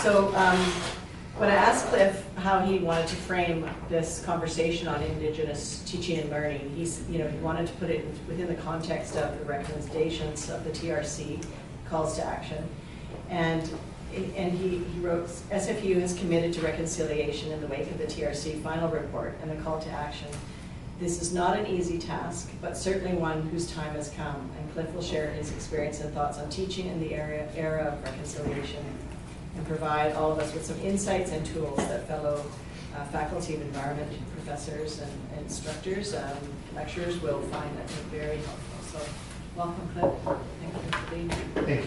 So when I asked Cliff how he wanted to frame this conversation on Indigenous teaching and learning, he wanted to put it within the context of the recommendations of the TRC, calls to action. And he wrote, SFU is committed to reconciliation in the wake of the TRC final report and the call to action. This is not an easy task, but certainly one whose time has come, and Cliff will share his experience and thoughts on teaching in the era of reconciliation and provide all of us with some insights and tools that fellow faculty of environment, professors and instructors, lecturers will find, I think, very helpful. So welcome, Cliff. Thank you for being here. Thank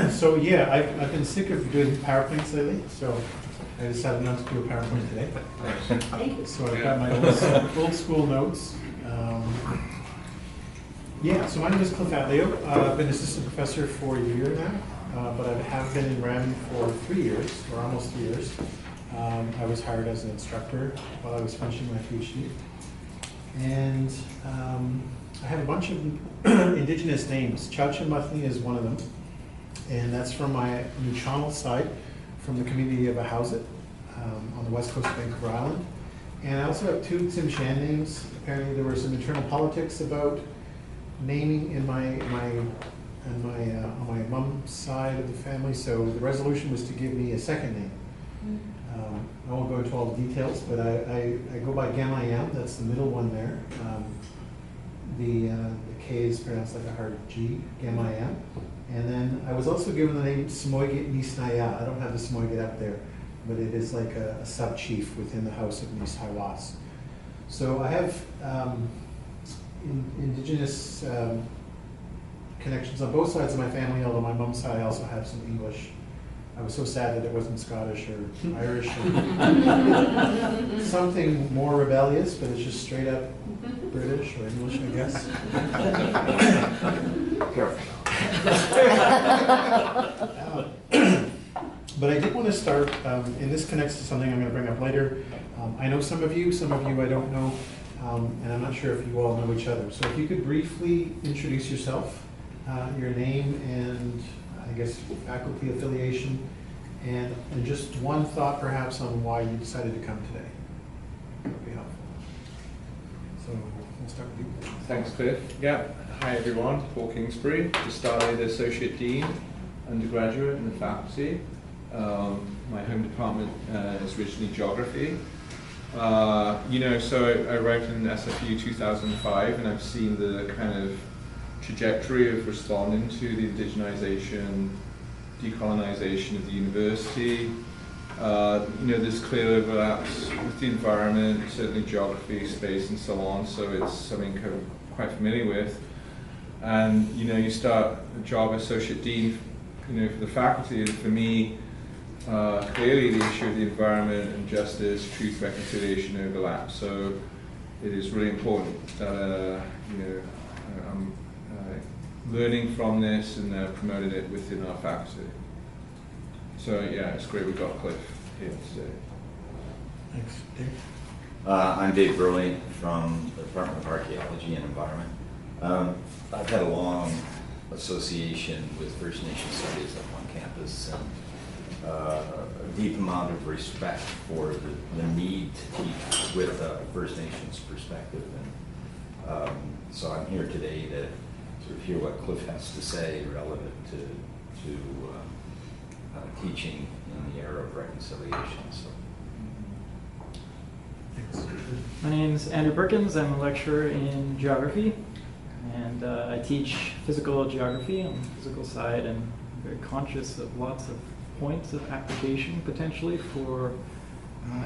you. So yeah, I've been sick of doing PowerPoints lately, so I decided not to do a PowerPoint today. Thank you. So I've got my old school notes. Yeah, so my name is Clifford Atleo. I've been assistant professor for a year now, but I have been in REM for 3 years, or almost 3 years. I was hired as an instructor while I was finishing my PhD. And I have a bunch of Indigenous names. Chowchimuthney is one of them, and that's from my Nuchonal side, from the community of Ahousaht on the west coast of Vancouver Island. And I also have 2 Tsimshian names. Apparently there were some internal politics about naming in on my mom's side of the family, so the resolution was to give me a second name. I won't go into all the details, but I go by Gamayam, that's the middle one there. The K is pronounced like a hard G, Gamayam. And then I was also given the name Smoigit Nisnaya. I don't have the Smoigit up there, but it is like a sub-chief within the House of Nishawas. So I have Indigenous connections on both sides of my family, although my mom's side I also have some English. I was so sad that it wasn't Scottish or Irish or something more rebellious, but it's just straight up British or English, I guess. Careful. But I did want to start, and this connects to something I'm going to bring up later. I know some of you I don't know, and I'm not sure if you all know each other. So if you could briefly introduce yourself, your name and I guess faculty affiliation, and just one thought perhaps on why you decided to come today. That would be helpful. So we'll start with you. Thanks, Cliff. Yeah, hi everyone, Paul Kingsbury, just started as Associate Dean, undergraduate in the faculty. My home department is originally Geography. So I wrote in SFU 2005, and I've seen the kind of trajectory of responding to the indigenization, decolonization of the university. There's clear overlaps with the environment, certainly geography, space, and so on, so it's something I'm quite familiar with. And, you start a job as Associate Dean, for the faculty, and for me, clearly the issue of the environment and justice, truth, reconciliation overlap. So it is really important that, I'm learning from this and promoting it within our faculty. So yeah, it's great we've got Cliff here today. Thanks. Dave? I'm Dave Burley from the Department of Archaeology and Environment. I've had a long association with First Nation studies up on campus, and a deep amount of respect for the need to teach with a First Nations perspective. And so I'm here today to sort of hear what Cliff has to say relative to teaching in the era of reconciliation. So. Thanks. My name is Andrew Perkins. I'm a lecturer in geography, and I teach physical geography on the physical side, and I'm very conscious of lots of points of application potentially for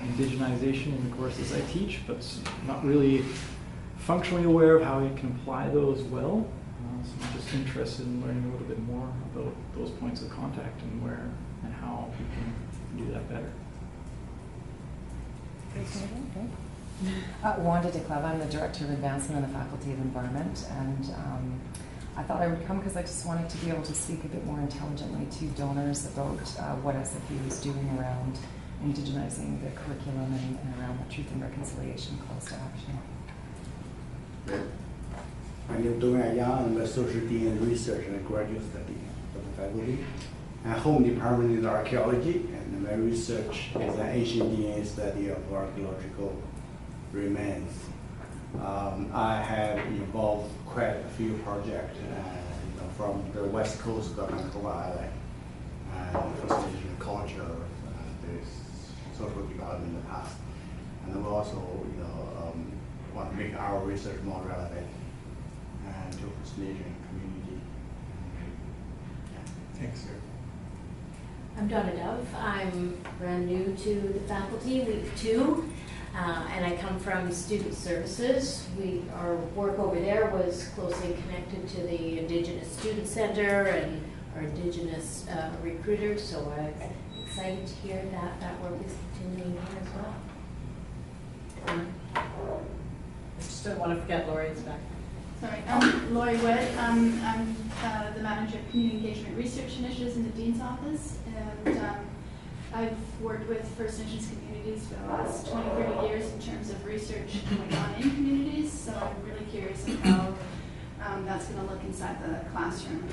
indigenization in the courses I teach, but not really functionally aware of how I can apply those well. So I'm just interested in learning a little bit more about those points of contact and where and how we can do that better. Wanda DeCleva, I'm the Director of Advancement in the Faculty of Environment, and I thought I would come because I just wanted to be able to speak a bit more intelligently to donors about what SFU is doing around indigenizing the curriculum and around the truth and reconciliation calls to action. My name is Dong Ayang. I'm an associate dean in research and a graduate study of the faculty. And home department is archaeology, and my research is an ancient DNA study of archaeological remains. I have involved quite a few projects from the west coast of Vancouver Island and First Nation culture, the social development in the past. And we also want to make our research more relevant and to First Nation community. Thanks, sir. I'm Donna Dove. I'm brand new to the faculty, week 2, and I come from student services. Our work over there was closely connected to the Indigenous Student Center and our Indigenous recruiters, so I'm excited to hear that work is continuing here as well. I just don't want to forget Lori's back. Sorry, I'm Lori Wood. I'm the manager of community engagement research initiatives in the Dean's office, and I've worked with First Nations communities for the last 20, 30 years in terms of research going on in communities, so I'm really curious of how that's going to look inside the classroom.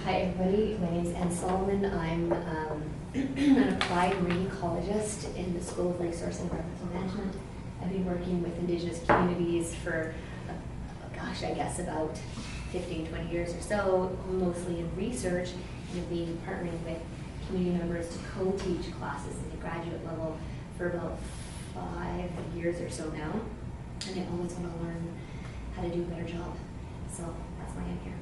Hi everybody, my name is Anne Solomon. I'm an applied marine ecologist in the School of Resource and Environmental Management. I've been working with Indigenous communities for, gosh, I guess about 15, 20 years or so, mostly in research, and have been partnering with community members to co-teach classes at the graduate level for about 5 years or so now. And I always want to learn how to do a better job. So that's why I'm here.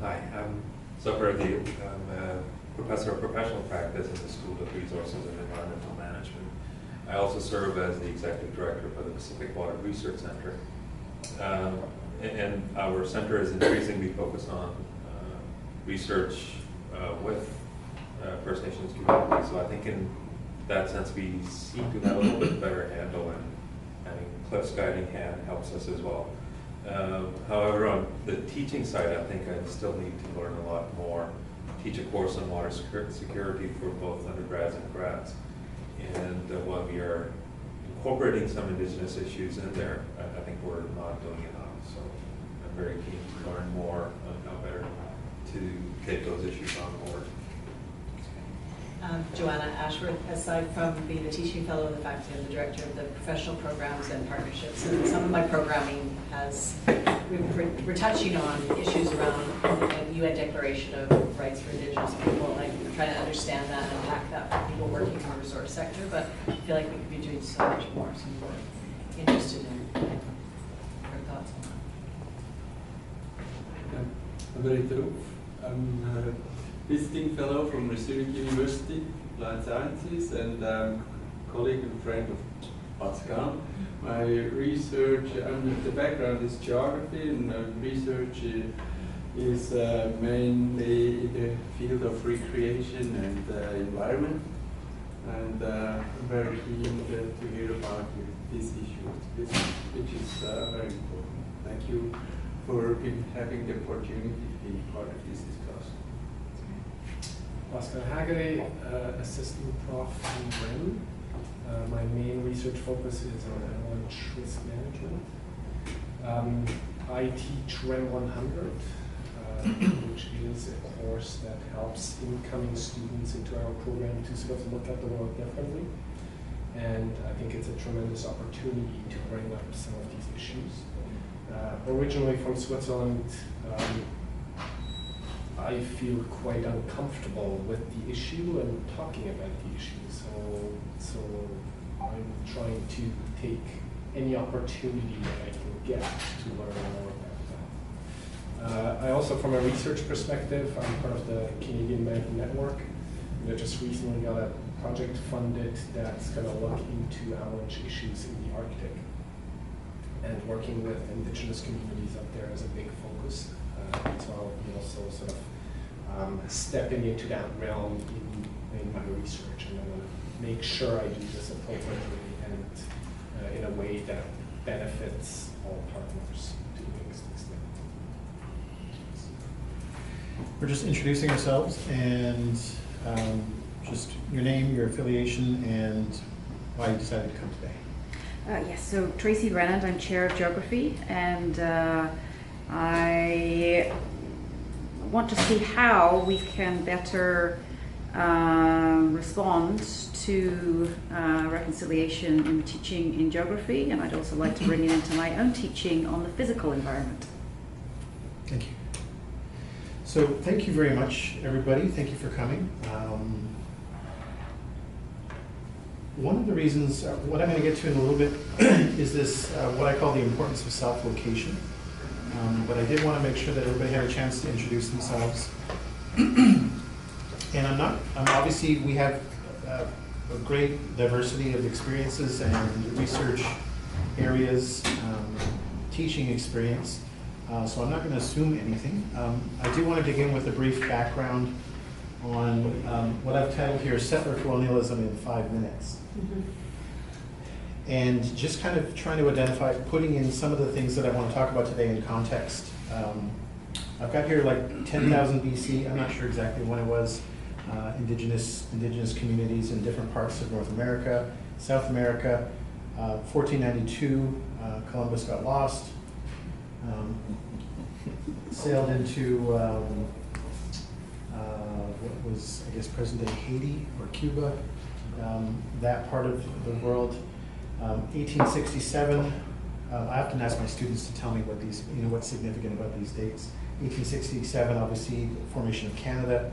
Hi, I'm Zafar Adil. I'm a professor of professional practice in the School of Resources and Environmental Management. I also serve as the executive director for the Pacific Water Research Center. And our center is increasingly focused on research with First Nations communities. So I think in that sense we seem to have a little bit better handle, and having Cliff's guiding hand helps us as well. However, on the teaching side, I think I still need to learn a lot more, teach a course on water security for both undergrads and grads. And while we are incorporating some Indigenous issues in there, I think we're not doing enough. So I'm very keen to learn more on how better to take those issues on board. Joanna Ashworth, aside from being a teaching fellow in the faculty, I'm the director of the professional programs and partnerships. And some of my programming has, we're touching on issues around the UN Declaration of Rights for Indigenous People. And I'm trying to understand that and unpack that for people working in the resource sector. But I feel like we could be doing so much more. So we're interested in your thoughts on that. I'm very Roof. I'm visiting fellow from Zurich University, Applied Sciences, and colleague and friend of Pascal. My research, the background is geography, and my research is mainly in the field of recreation and environment. And I'm very keen to hear about this issue, which is very important. Thank you for having the opportunity to be part of this discussion. Pascal Haggerty, assistant prof in REM. My main research focus is on avalanche risk management. I teach REM 100, which is a course that helps incoming students into our program to sort of look at the world differently. And I think it's a tremendous opportunity to bring up some of these issues. Originally from Switzerland, I feel quite uncomfortable with the issue and talking about the issue. So I'm trying to take any opportunity that I can get to learn more about that. I also, from a research perspective, I'm part of the Canadian Mountain Network. And I just recently got a project funded that's going to look into avalanche issues in the Arctic. And working with Indigenous communities up there is a big focus. So I'll be also sort of stepping into that realm in my research, and I want to make sure I do this appropriately and in a way that benefits all partners to the biggest extent. We're just introducing ourselves and just your name, your affiliation, and why you decided to come today. Yes, so Tracy Rennand, I'm Chair of Geography, and I want to see how we can better respond to reconciliation in teaching in geography, and I'd also like to bring it into my own teaching on the physical environment. Thank you. So thank you very much, everybody. Thank you for coming. One of the reasons, what I'm going to get to in a little bit, is this, what I call the importance of self-location. But I did want to make sure that everybody had a chance to introduce themselves. And obviously we have a great diversity of experiences and research areas, teaching experience. So I'm not going to assume anything. I do want to begin with a brief background on what I've titled here, Settler Colonialism in 5 minutes. And just kind of trying to identify, putting in some of the things that I want to talk about today in context. I've got here like 10,000 BC, I'm not sure exactly when it was, indigenous communities in different parts of North America, South America. 1492, Columbus got lost, sailed into what was, I guess, present-day Haiti or Cuba, that part of the world. 1867, I often ask my students to tell me what these, what's significant about these dates. 1867, obviously, the formation of Canada.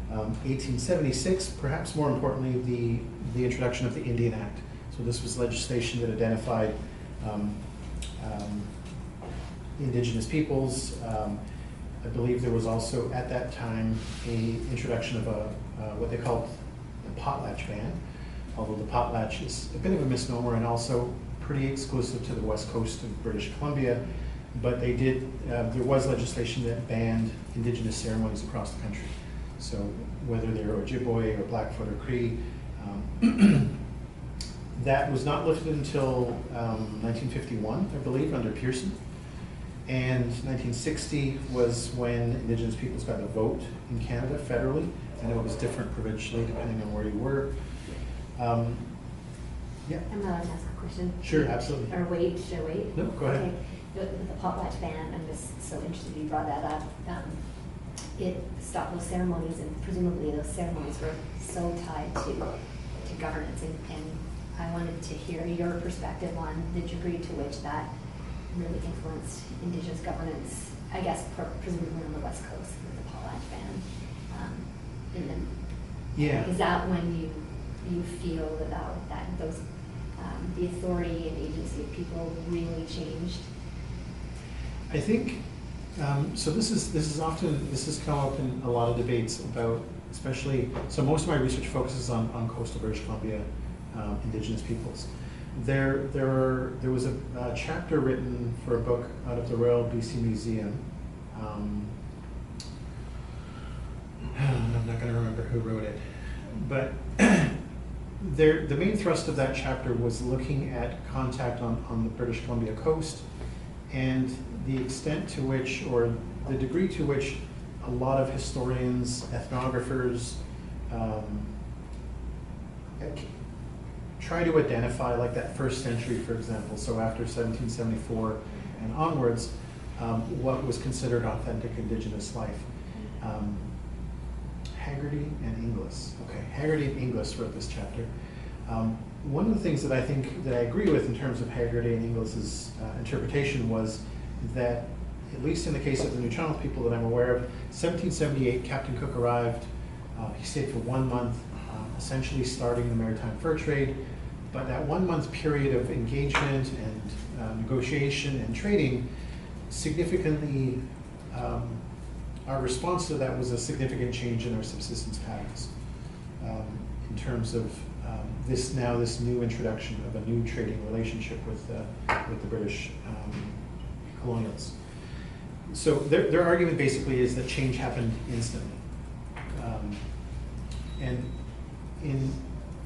1876, perhaps more importantly, the introduction of the Indian Act. So this was legislation that identified indigenous peoples. I believe there was also, at that time, a introduction of what they called the potlatch ban, although the potlatch is a bit of a misnomer and also pretty exclusive to the west coast of British Columbia. But they did, there was legislation that banned indigenous ceremonies across the country. So whether they're Ojibwe or Blackfoot or Cree, that was not lifted until 1951, I believe, under Pearson. And 1960 was when Indigenous peoples got to vote in Canada federally. I know it was different provincially depending on where you were. Yeah. I'm allowed to ask a question? Sure, absolutely. Or wait, should I wait? No, go ahead. Okay. The potlatch ban, I'm just so interested you brought that up. It stopped those ceremonies, and presumably those ceremonies were so tied to governance, and I wanted to hear your perspective on the degree to which that really influenced Indigenous governance, I guess presumably on the West Coast with the potlatch ban. And then, yeah. Is that when you feel that those the authority and agency of people really changed? I think so. This has come up in a lot of debates about, especially. So most of my research focuses on coastal British Columbia Indigenous peoples. There was a chapter written for a book out of the Royal BC Museum. I'm not going to remember who wrote it, but the main thrust of that chapter was looking at contact on the British Columbia coast and the extent to which, or the degree to which, a lot of historians, ethnographers, try to identify, like that first century, for example, so after 1774 and onwards, what was considered authentic Indigenous life. Haggerty and Inglis. Okay, Haggerty and Inglis wrote this chapter. One of the things that I think that I agree with in terms of Haggerty and Inglis's interpretation was that, at least in the case of the New Channel people that I'm aware of, 1778, Captain Cook arrived. He stayed for 1 month, essentially starting the maritime fur trade. But that 1 month period of engagement and negotiation and trading significantly, our response to that was a significant change in our subsistence patterns in terms of this new introduction of a new trading relationship with the British colonials. So their argument basically is that change happened instantly, and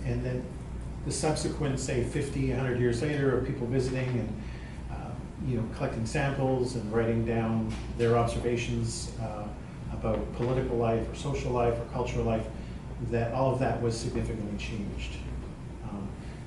then the subsequent, say, 50, 100 years later, of people visiting and collecting samples and writing down their observations about political life or social life or cultural life, that all of that was significantly changed.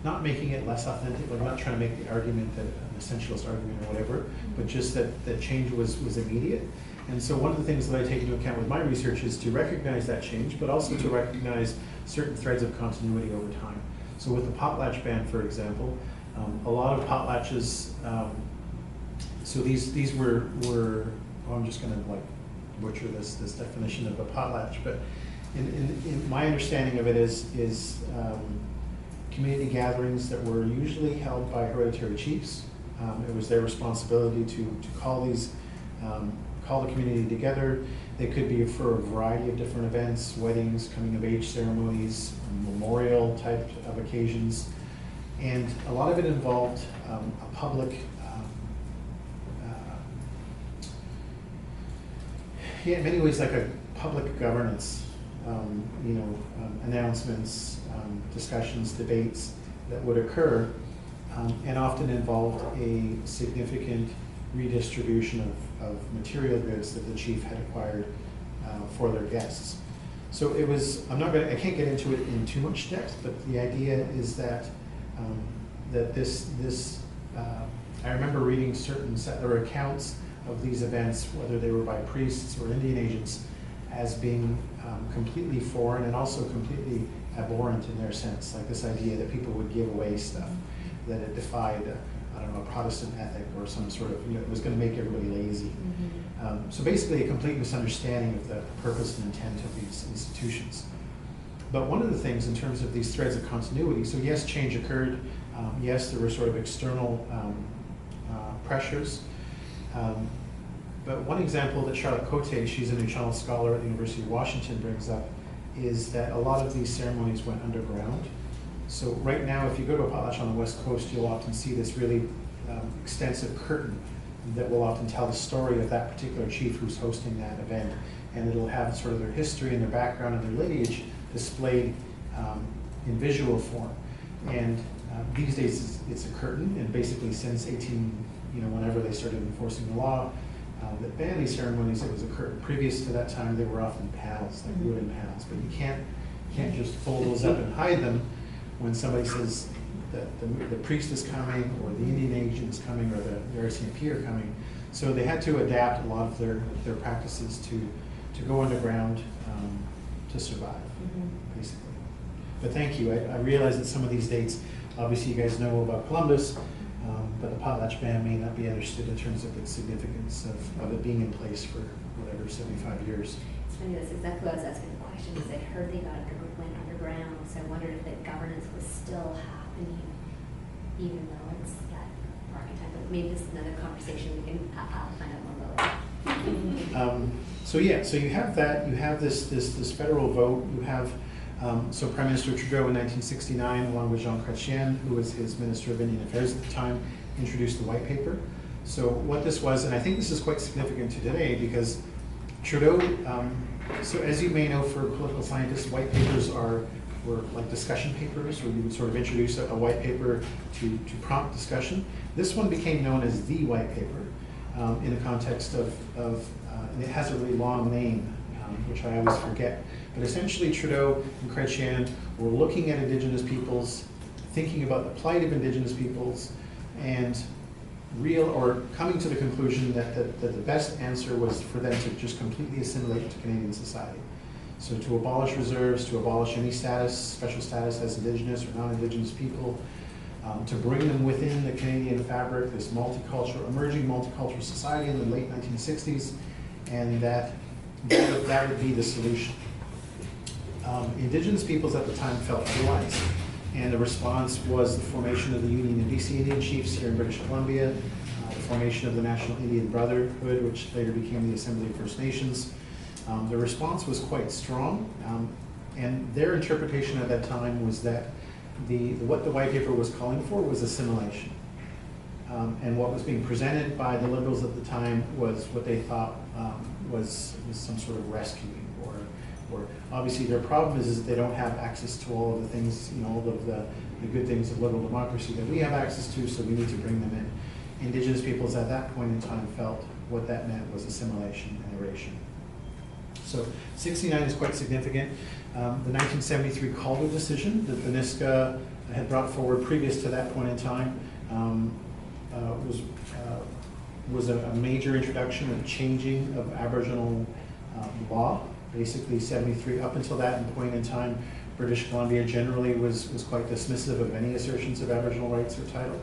not making it less authentic, like not trying to make the argument that an essentialist argument or whatever, but just that change was immediate. And so one of the things that I take into account with my research is to recognize that change, but also to recognize certain threads of continuity over time. So with the potlatch ban, for example, a lot of potlatches, so these were I'm just going to like butcher this definition of a potlatch, but in my understanding of it is community gatherings that were usually held by hereditary chiefs. It was their responsibility to call the community together. They could be for a variety of different events, weddings, coming of age ceremonies, memorial type of occasions. And a lot of it involved a public, in many ways like a public governance, announcements, discussions, debates that would occur, and often involved a significant redistribution of material goods that the chief had acquired for their guests. So it was, I can't get into it in too much depth, but the idea is that I remember reading certain settler accounts of these events, whether they were by priests or Indian agents, as being completely foreign and also completely abhorrent in their sense, like this idea that people would give away stuff, that it defied a Protestant ethic or some sort of, it was going to make everybody lazy. Mm-hmm. So basically a complete misunderstanding of the purpose and intent of these institutions. But one of the things in terms of these threads of continuity, so yes, change occurred. Yes, there were sort of external pressures. But one example that Charlotte Cote, she's a New Channel scholar at the University of Washington, brings up is that a lot of these ceremonies went underground. So right now, if you go to a potlatch on the West Coast, you'll often see this really extensive curtain that will often tell the story of that particular chief who's hosting that event. And it'll have sort of their history and their background and their lineage displayed in visual form. And these days it's a curtain, and basically since whenever they started enforcing the law that banned these ceremonies, it was a curtain. Previous to that time, they were often panels, like wooden panels, but you can't just fold those up and hide them when somebody says that the priest is coming or the Indian agent is coming or the RCMP are coming. So they had to adapt a lot of their practices to go underground to survive, basically. But thank you. I realize that some of these dates, obviously you guys know about Columbus, but the potlatch ban may not be understood in terms of its significance of it being in place for whatever, 75 years. It's funny, that's exactly what I was asking the question, is I heard they went underground, so I wondered if the governance was still happening, even though it's that archetype. But maybe this is another conversation I'll find out more about. So you have that, you have this federal vote, you have so Prime Minister Trudeau in 1969, along with Jean Chrétien, who was his Minister of Indian Affairs at the time, introduced the white paper. So what this was, and I think this is quite significant to today, because Trudeau, so as you may know, for political scientists, white papers were like discussion papers, where you would sort of introduce a white paper to prompt discussion. This one became known as the white paper in the context of and it has a really long name, which I always forget. But essentially Trudeau and Chrétien were looking at Indigenous peoples, thinking about the plight of Indigenous peoples, and coming to the conclusion that the best answer was for them to just completely assimilate into Canadian society. So to abolish reserves, to abolish any special status as Indigenous or non-Indigenous people, to bring them within the Canadian fabric, this emerging multicultural society in the late 1960s, and that would be the solution. Indigenous peoples at the time felt otherwise, and the response was the formation of the Union of BC Indian Chiefs here in British Columbia, the formation of the National Indian Brotherhood, which later became the Assembly of First Nations. The response was quite strong, and their interpretation at that time was that what the white paper was calling for was assimilation. And what was being presented by the Liberals at the time was what they thought was some sort of rescuing, or obviously their problem is that they don't have access to all of the things, all of the good things of liberal democracy that we have access to, so we need to bring them in. Indigenous peoples at that point in time felt what that meant was assimilation and erasure. So 69 is quite significant. The 1973 Calder decision, the Niska had brought forward previous to that point in time was a major introduction of changing of Aboriginal law, basically 73. Up until that point in time, British Columbia generally was quite dismissive of any assertions of Aboriginal rights or title.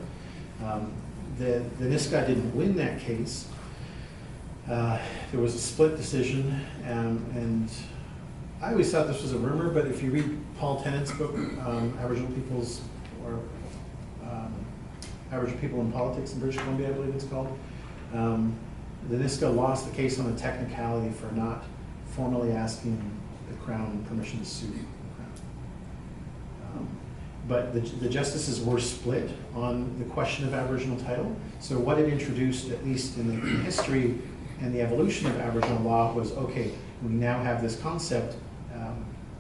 The Niska didn't win that case. There was a split decision, and I always thought this was a rumor, but if you read Paul Tennant's book, Aboriginal Peoples, or Aboriginal People in Politics in British Columbia, I believe it's called, the Niska lost the case on a technicality for not formally asking the Crown permission to sue the Crown. But the justices were split on the question of Aboriginal title. So what it introduced, at least in the history and the evolution of Aboriginal law, was, okay, we now have this concept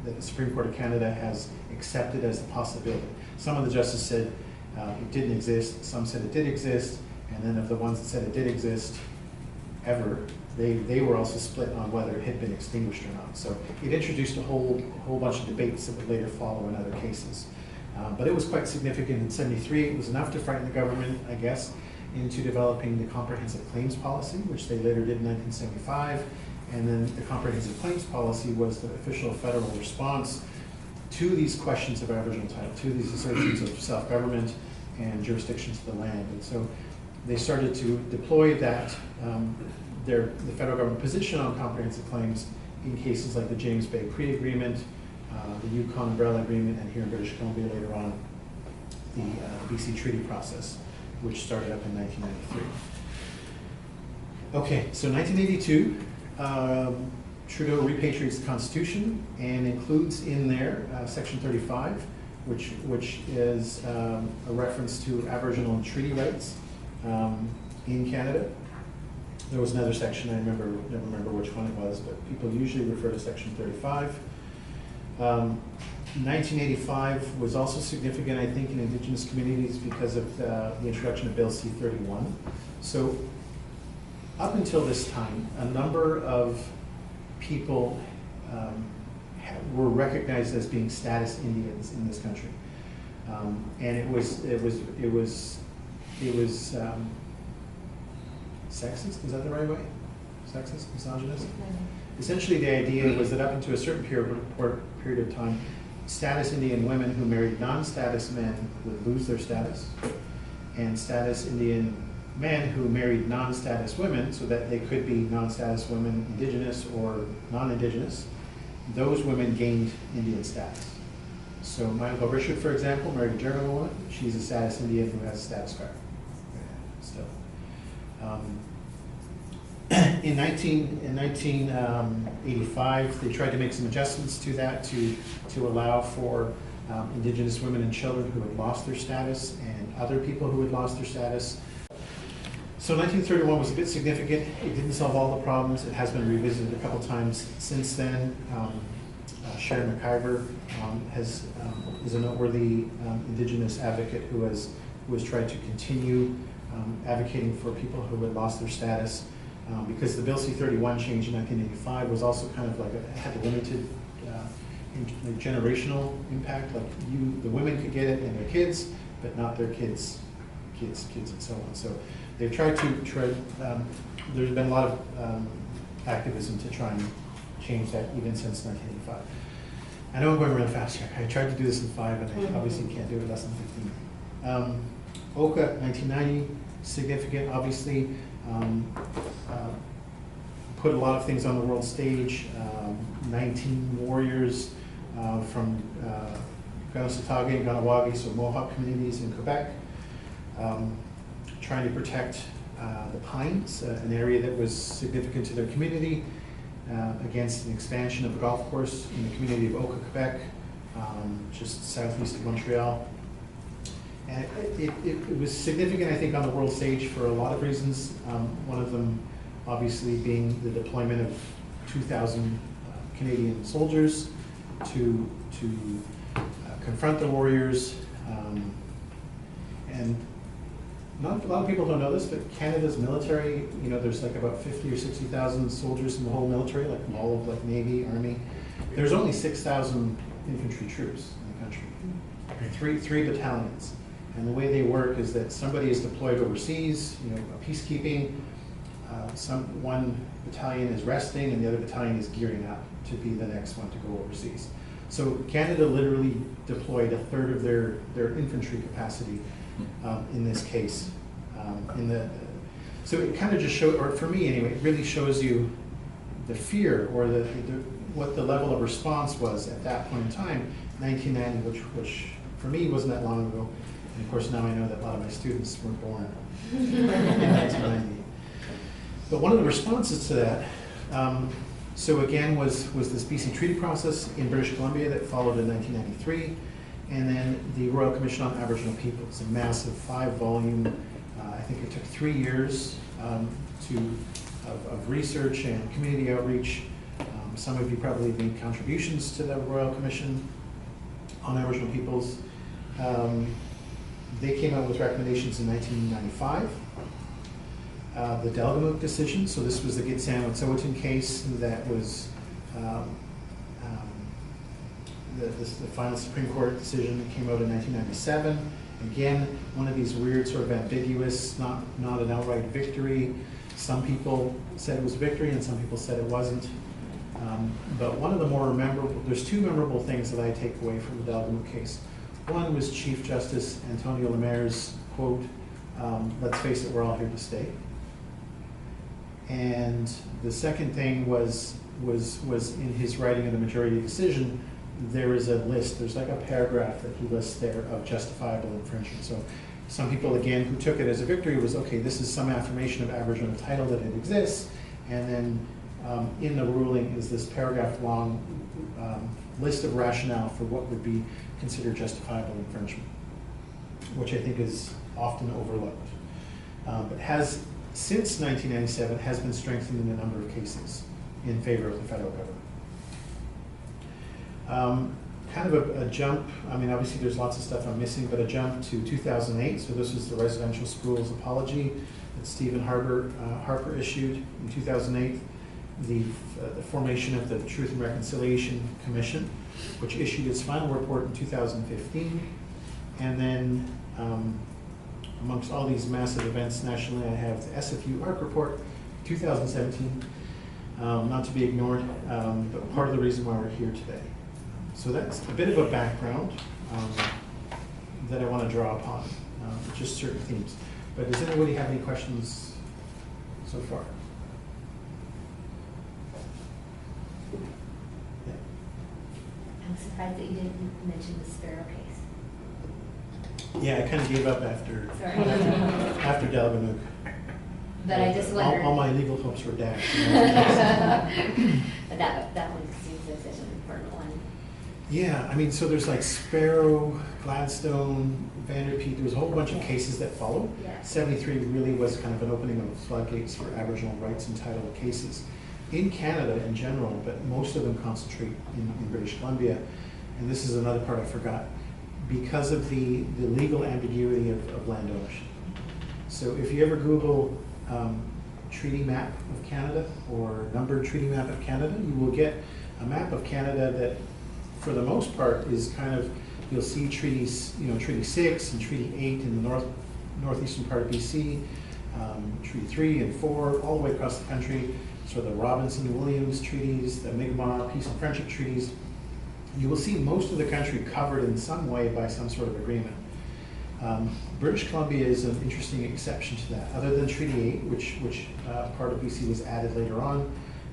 that the Supreme Court of Canada has accepted as a possibility. Some of the justices said it didn't exist, some said it did exist, and then of the ones that said it did exist ever, they were also split on whether it had been extinguished or not. So it introduced a whole bunch of debates that would later follow in other cases. But it was quite significant in '73. It was enough to frighten the government, I guess, into developing the Comprehensive Claims Policy, which they later did in 1975. And then the Comprehensive Claims Policy was the official federal response to these questions of Aboriginal title, to these assertions of self-government and jurisdiction to the land. And so they started to deploy that, the federal government position on comprehensive claims in cases like the James Bay Cree Agreement, the Yukon Umbrella Agreement, and here in British Columbia later on, the BC Treaty Process, which started up in 1993. Okay, so 1982, Trudeau repatriates the Constitution and includes in there Section 35, which is a reference to Aboriginal and treaty rights in Canada. There was another section, I never remember which one it was, but people usually refer to Section 35. 1985 was also significant, I think, in Indigenous communities because of the introduction of Bill C-31. So up until this time, a number of people were recognized as being status Indians in this country, and it was sexist. Is that the right way? Sexist, misogynist. Essentially, the idea was that up into a certain period of time, status Indian women who married non-status men would lose their status, and status Indian men who married non-status women, so that they could be non-status women, Indigenous or non-Indigenous, those women gained Indian status. So my Uncle Richard, for example, married a German woman. She's a status Indian who has a status card still. In 1985, they tried to make some adjustments to that to allow for Indigenous women and children who had lost their status and other people who had lost their status. So 1931 was a bit significant. It didn't solve all the problems. It has been revisited a couple times since then. Sharon McIver is a noteworthy Indigenous advocate who has tried to continue advocating for people who had lost their status. Because the Bill C-31 change in 1985 was also kind of like had a limited generational impact. Like the women could get it and their kids, but not their kids, and so on. So they've tried to there's been a lot of activism to try and change that even since 1985. I know I'm going really fast here. I tried to do this in 5, and I obviously can't do it in less than 15. OCA, 1990, significant, obviously. Put a lot of things on the world stage. 19 warriors from Kanesatake and Ganawagi, so Mohawk communities in Quebec, trying to protect the pines, an area that was significant to their community, against an expansion of a golf course in the community of Oka, Quebec, just southeast of Montreal. And it was significant, I think, on the world stage for a lot of reasons. One of them, obviously, being the deployment of 2,000 Canadian soldiers to confront the warriors. And not a lot of people don't know this, but Canada's military, there's like about 50 or 60,000 soldiers in the whole military, like all of Navy, Army. There's only 6,000 infantry troops in the country. three battalions. And the way they work is that somebody is deployed overseas, peacekeeping. One battalion is resting, and the other battalion is gearing up to be the next one to go overseas. So Canada literally deployed a third of their infantry capacity in this case. So it kind of just showed, or for me anyway, it really shows you the fear or what the level of response was at that point in time, 1990, which for me wasn't that long ago. And of course now I know that a lot of my students weren't born in 1990. But one of the responses to that, so again, was this BC treaty process in British Columbia that followed in 1993, and then the Royal Commission on Aboriginal Peoples, a massive 5-volume, I think it took 3 years of research and community outreach. Some of you probably made contributions to the Royal Commission on Aboriginal Peoples. They came out with recommendations in 1995. The Delgamuukw decision, so this was the Gitxsan-Wet'suwet'en case that was the final Supreme Court decision that came out in 1997. Again, one of these weird sort of ambiguous, not an outright victory. Some people said it was a victory and some people said it wasn't. But one of the more memorable, there's 2 memorable things that I take away from the Delgamuukw case. One was Chief Justice Antonio Lemaire's quote, "Let's face it, we're all here to stay." And the second thing was in his writing of the majority decision, there is a list, there's like a paragraph that he lists there of justifiable infringement. So some people, again, who took it as a victory was, okay, this is some affirmation of Aboriginal title that it exists, and then in the ruling is this paragraph-long list of rationale for what would be considered justifiable infringement, which I think is often overlooked. But since 1997, has been strengthened in a number of cases in favor of the federal government. Kind of a jump, I mean, obviously there's lots of stuff I'm missing, but a jump to 2008. So this was the residential schools apology that Stephen Harper issued in 2008. The formation of the Truth and Reconciliation Commission, which issued its final report in 2015. And then amongst all these massive events nationally, I have the SFU ARC report, 2017, not to be ignored, but part of the reason why we're here today. So that's a bit of a background that I want to draw upon, just certain themes. But does anybody have any questions so far? Yeah. I'm surprised that you didn't mention the Sparrow case. Yeah, I kind of gave up after Sorry. after Delgamuukw. But I just wondered. All my legal hopes were dashed. But that one seems like such an important one. Yeah, I mean, so there's like Sparrow, Gladstone, Vanderpeet. There was a whole bunch of cases that followed. Yeah. 73 really was kind of an opening of floodgates for Aboriginal rights and title cases in Canada in general, but most of them concentrate in British Columbia. And this is another part I forgot. Because of the legal ambiguity of land ownership. So if you ever Google treaty map of Canada or numbered treaty map of Canada, you will get a map of Canada that for the most part is kind of, you'll see treaties, Treaty 6 and Treaty 8 in the northeastern part of BC, Treaty 3 and 4 all the way across the country. So the Robinson-Williams treaties, the Mi'kmaq Peace and Friendship treaties. You will see most of the country covered in some way by some sort of agreement. British Columbia is an interesting exception to that, other than Treaty 8, which part of BC was added later on,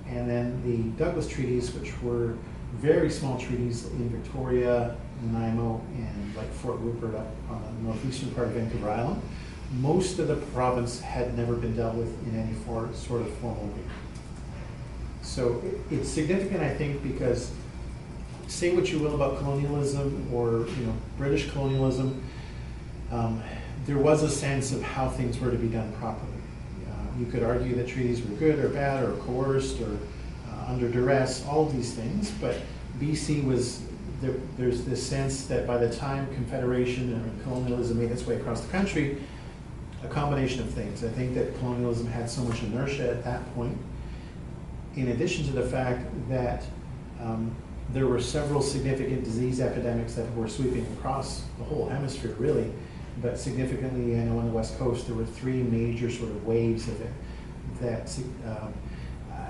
and then the Douglas treaties, which were very small treaties in Victoria, Nanaimo, and like Fort Rupert up on the northeastern part of Vancouver Island. Most of the province had never been dealt with in any sort of formal agreement. So it's significant, I think, because say what you will about colonialism or British colonialism, there was a sense of how things were to be done properly. You could argue that treaties were good or bad or coerced or under duress, all of these things, but BC was, there's this sense that by the time Confederation and colonialism made its way across the country, a combination of things. I think that colonialism had so much inertia at that point, in addition to the fact that there were several significant disease epidemics that were sweeping across the whole hemisphere, really. But significantly, I know on the West Coast, there were 3 major sort of waves of it that,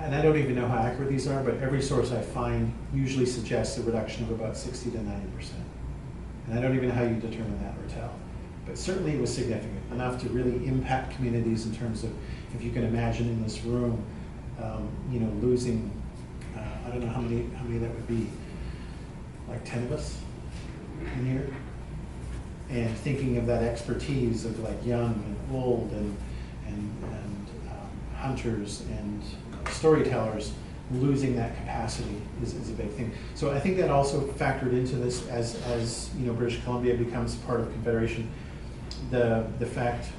and I don't even know how accurate these are, but every source I find usually suggests a reduction of about 60 to 90%. And I don't even know how you determine that or tell. But certainly it was significant, enough to really impact communities in terms of, if you can imagine in this room, you know, losing, I don't know how many that would be, like 10 of us in here? And thinking of that expertise of like young and old and hunters and storytellers, losing that capacity is a big thing. So I think that also factored into this as you know, British Columbia becomes part of Confederation, the fact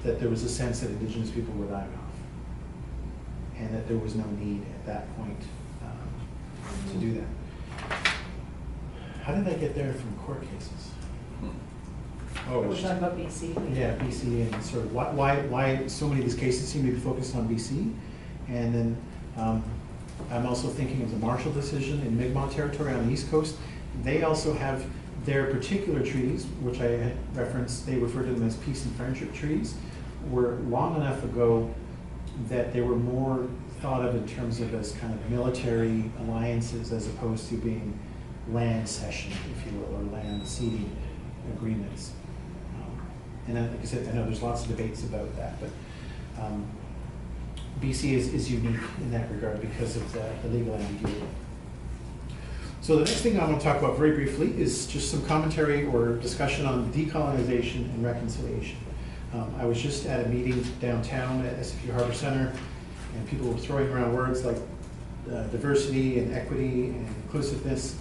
that there was a sense that Indigenous people were dying off, and that there was no need at that point to do that. How did I get there from court cases? Oh, We're talking about BC. yeah, BC, and sort of why so many of these cases seem to be focused on BC. And then I'm also thinking of the Marshall decision in Mi'kmaq territory on the East Coast. They also have their particular treaties, which I had referenced, they refer to them as peace and friendship treaties, were long enough ago that they were more thought of in terms of as kind of military alliances as opposed to being land cession, if you will, or land ceding agreements. And then, like I said, I know there's lots of debates about that, but BC is unique in that regard because of the legal ambiguity. So the next thing I want to talk about very briefly is just some commentary or discussion on decolonization and reconciliation. I was just at a meeting downtown at SFU Harbor Center, and people were throwing around words like diversity and equity and inclusiveness.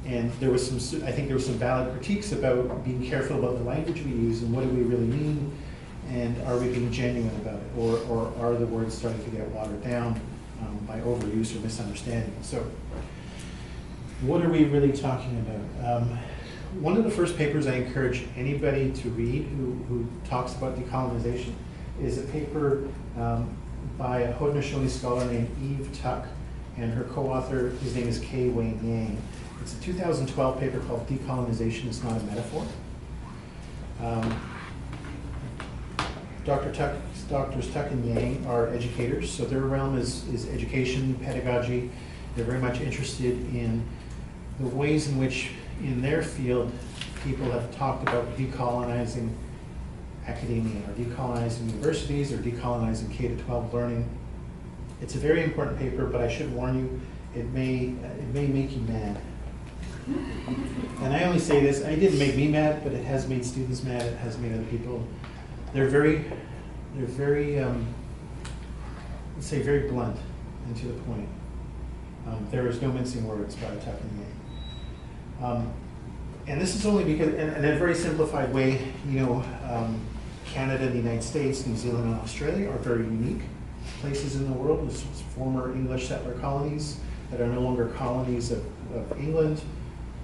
And there was some, I think there were some valid critiques about being careful about the language we use and what do we really mean, and are we being genuine about it, or are the words starting to get watered down by overuse or misunderstanding. So what are we really talking about? One of the first papers I encourage anybody to read who talks about decolonization is a paper by a Haudenosaunee scholar named Eve Tuck, and her co-author, his name is K. Wayne Yang. It's a 2012 paper called Decolonization is Not a Metaphor. Doctors Tuck and Yang are educators, so their realm is education, pedagogy. They're very much interested in the ways in which, in their field, people have talked about decolonizing academia, or decolonizing universities, or decolonizing K-12 learning. It's a very important paper, but I should warn you, it may make you mad. And I only say this, it didn't make me mad, but it has made students mad, it has made other people. They're very, let's say, very blunt and to the point. There is no mincing words by Tuck and Yang. And this is only because, in a very simplified way, you know, Canada, the United States, New Zealand, and Australia are very unique places in the world. There's former English settler colonies that are no longer colonies of England,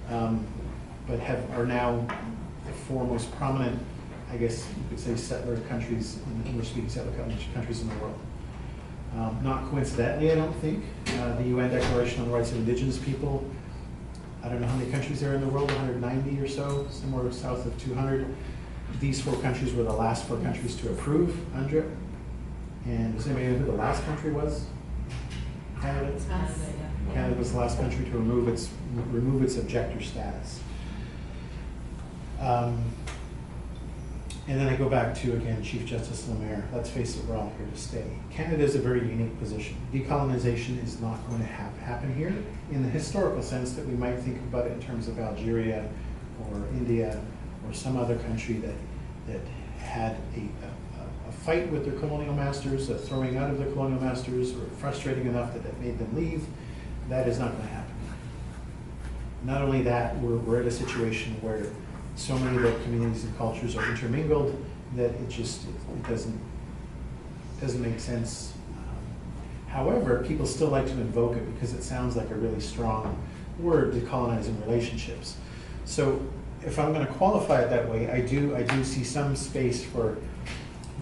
but are now the four most prominent, I guess you could say, settler countries, English-speaking settler countries in the world. Not coincidentally, I don't think, the UN Declaration on the Rights of Indigenous People, I don't know how many countries there are in the world, 190 or so, somewhere south of 200. These 4 countries were the last 4 countries to approve UNDRIP. And does anybody know who the last country was? Canada? Canada was the last country to remove its objector status. And then I go back to, again, Chief Justice Lemaire. Let's face it, we're all here to stay. Canada is a very unique position. Decolonization is not going to happen here in the historical sense that we might think about it in terms of Algeria or India or some other country that had a fight with their colonial masters, a throwing out of their colonial masters, or frustrating enough that it made them leave. That is not going to happen. Not only that, we're at a situation where so many of the communities and cultures are intermingled that it doesn't make sense. However, people still like to invoke it because it sounds like a really strong word, decolonizing relationships. So if I'm going to qualify it that way, I do see some space for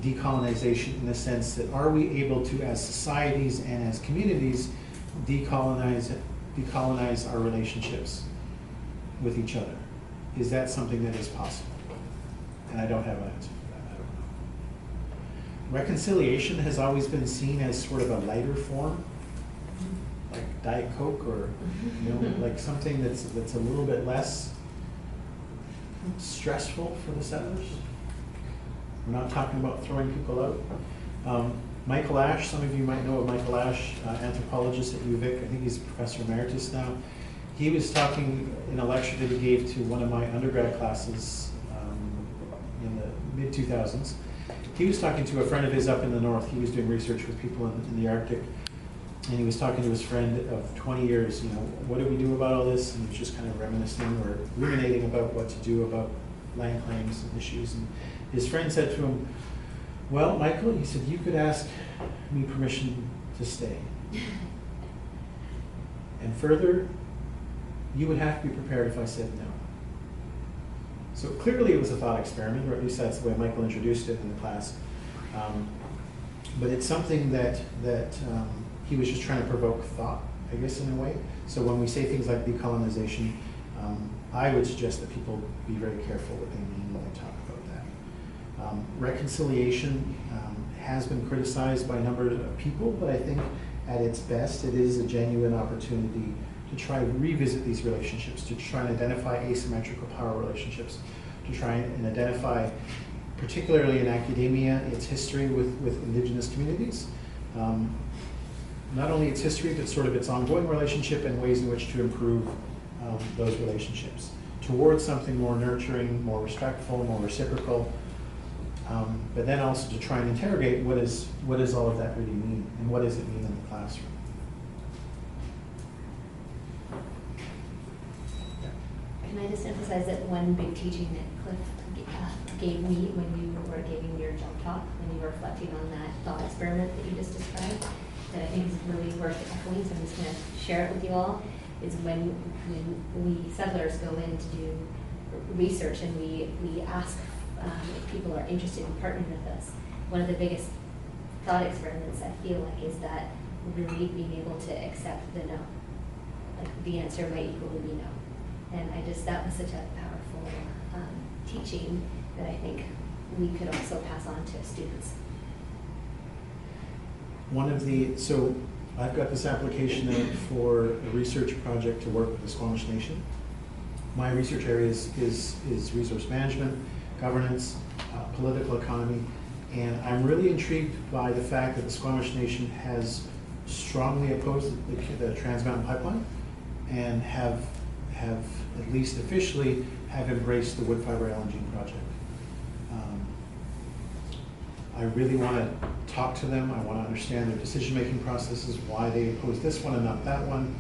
decolonization in the sense that, are we able to, as societies and as communities, decolonize decolonize our relationships with each other? Is that something that is possible? And I don't have an answer for that. I don't know. Reconciliation has always been seen as sort of a lighter form, like Diet Coke, or like something that's a little bit less stressful for the settlers. We're not talking about throwing people out. Michael Ash, some of you might know of Michael Ash, anthropologist at UVic. I think he's a professor emeritus now. He was talking in a lecture that he gave to one of my undergrad classes in the mid-2000s. He was talking to a friend of his up in the north. He was doing research with people in the Arctic. And he was talking to his friend of 20 years, what do we do about all this? And he was just kind of reminiscing or ruminating about what to do about land claims and issues. And his friend said to him, well, Michael, he said, you could ask me permission to stay. And further, you would have to be prepared if I said no. So clearly it was a thought experiment, or at least that's the way Michael introduced it in the class. But it's something that he was just trying to provoke thought, I guess, in a way. So when we say things like decolonization, I would suggest that people be very careful what they mean when they talk about that. Reconciliation has been criticized by a number of people, but I think at its best it is a genuine opportunity to try to revisit these relationships, to try and identify asymmetrical power relationships, to try and identify, particularly in academia, its history with Indigenous communities. Not only its history, but sort of its ongoing relationship and ways in which to improve those relationships towards something more nurturing, more respectful, more reciprocal, but then also to try and interrogate what does all of that really mean, and what does it mean in the classroom. Can I just emphasize that one big teaching that Cliff gave me when you were giving your jump talk, when you were reflecting on that thought experiment that you just described, that I think is really worth echoing, so I'm just going to share it with you all, is when we settlers go in to do research and we ask if people are interested in partnering with us, one of the biggest thought experiments I feel like is that really being able to accept the no. Like the answer might equally be no. And that was such a powerful teaching that I think we could also pass on to students. So I've got this application in for a research project to work with the Squamish Nation. My research area is resource management, governance, political economy, and I'm really intrigued by the fact that the Squamish Nation has strongly opposed the Trans Mountain Pipeline and have at least officially have embraced the wood fiber LNG project. I really want to talk to them. I want to understand their decision-making processes, why they oppose this one and not that one.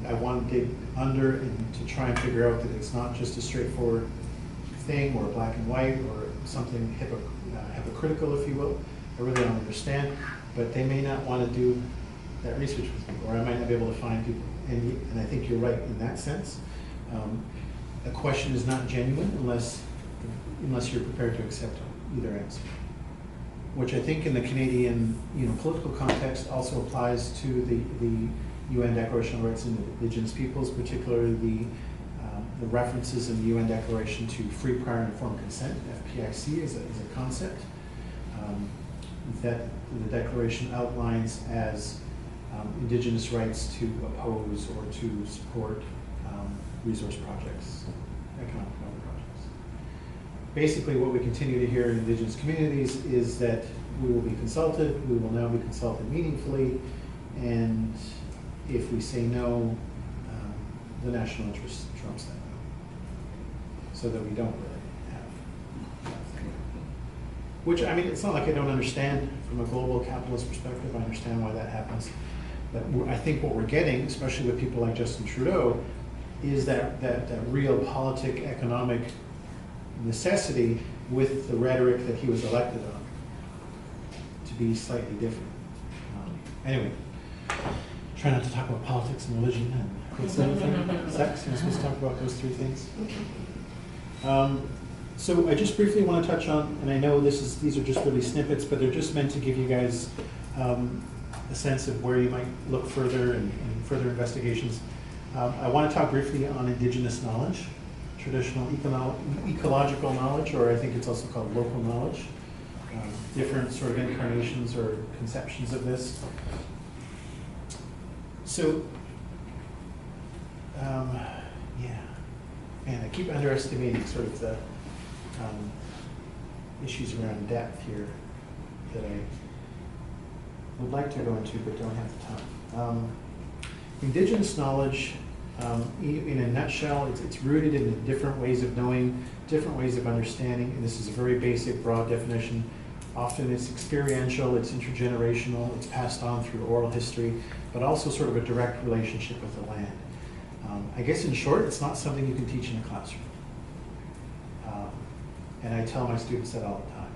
I want to dig under and to try and figure out that it's not just a straightforward thing or black and white or something hypocritical, if you will. I really don't understand, but they may not want to do that research with me, or I might not be able to find people. And I think you're right in that sense. A question is not genuine unless you're prepared to accept either answer, which I think in the Canadian political context also applies to the UN Declaration on Rights of Indigenous Peoples, particularly the references in the UN Declaration to free, prior, and informed consent, FPIC, is a concept that the Declaration outlines as Indigenous rights to oppose or to support resource projects, economic development projects. Basically, what we continue to hear in Indigenous communities is that we will be consulted, we will now be consulted meaningfully, and if we say no, the national interest trumps that no, so that we don't really have. Which, I mean, it's not like I don't understand from a global capitalist perspective. I understand why that happens. But I think what we're getting, especially with people like Justin Trudeau, is that real politic, economic necessity with the rhetoric that he was elected on to be slightly different. Anyway, try not to talk about politics and religion and what's the other thing? Sex. We're supposed to talk about those three things. So I just briefly want to touch on, and I know these are just really snippets, but they're just meant to give you guys a sense of where you might look further and further investigations. I want to talk briefly on Indigenous knowledge, traditional ecological knowledge, or I think it's also called local knowledge. Different sort of incarnations or conceptions of this. So, yeah, man, I keep underestimating sort of the issues around depth here that I would like to go into but don't have the time. Indigenous knowledge, in a nutshell, it's rooted in different ways of knowing, different ways of understanding, and this is a very basic, broad definition. Often it's experiential, it's intergenerational, it's passed on through oral history, but also sort of a direct relationship with the land. I guess in short, it's not something you can teach in a classroom. And I tell my students that all the time,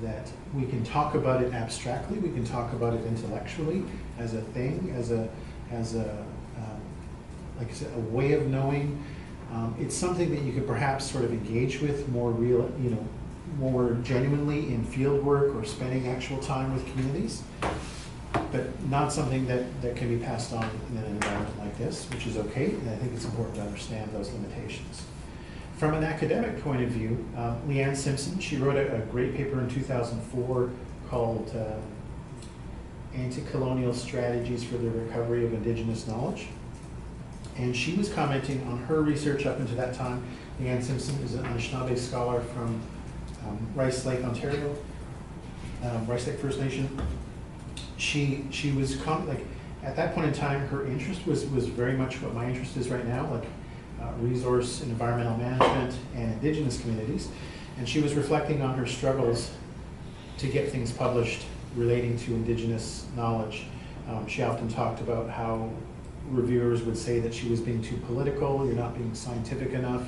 that we can talk about it abstractly, we can talk about it intellectually, as a thing, as a like I said, a way of knowing. It's something that you could perhaps sort of engage with more real, more genuinely in field work or spending actual time with communities, but not something that can be passed on in an environment like this, which is okay, and I think it's important to understand those limitations. From an academic point of view, Leanne Simpson, she wrote a great paper in 2004 called Anti-Colonial Strategies for the Recovery of Indigenous Knowledge. And she was commenting on her research up until that time. Leanne Simpson is an Anishinaabe scholar from Rice Lake, Ontario, Rice Lake First Nation. She was at that point in time, her interest was very much what my interest is right now, like resource and environmental management and Indigenous communities. And she was reflecting on her struggles to get things published relating to Indigenous knowledge. She often talked about how reviewers would say that she was being too political, you're not being scientific enough.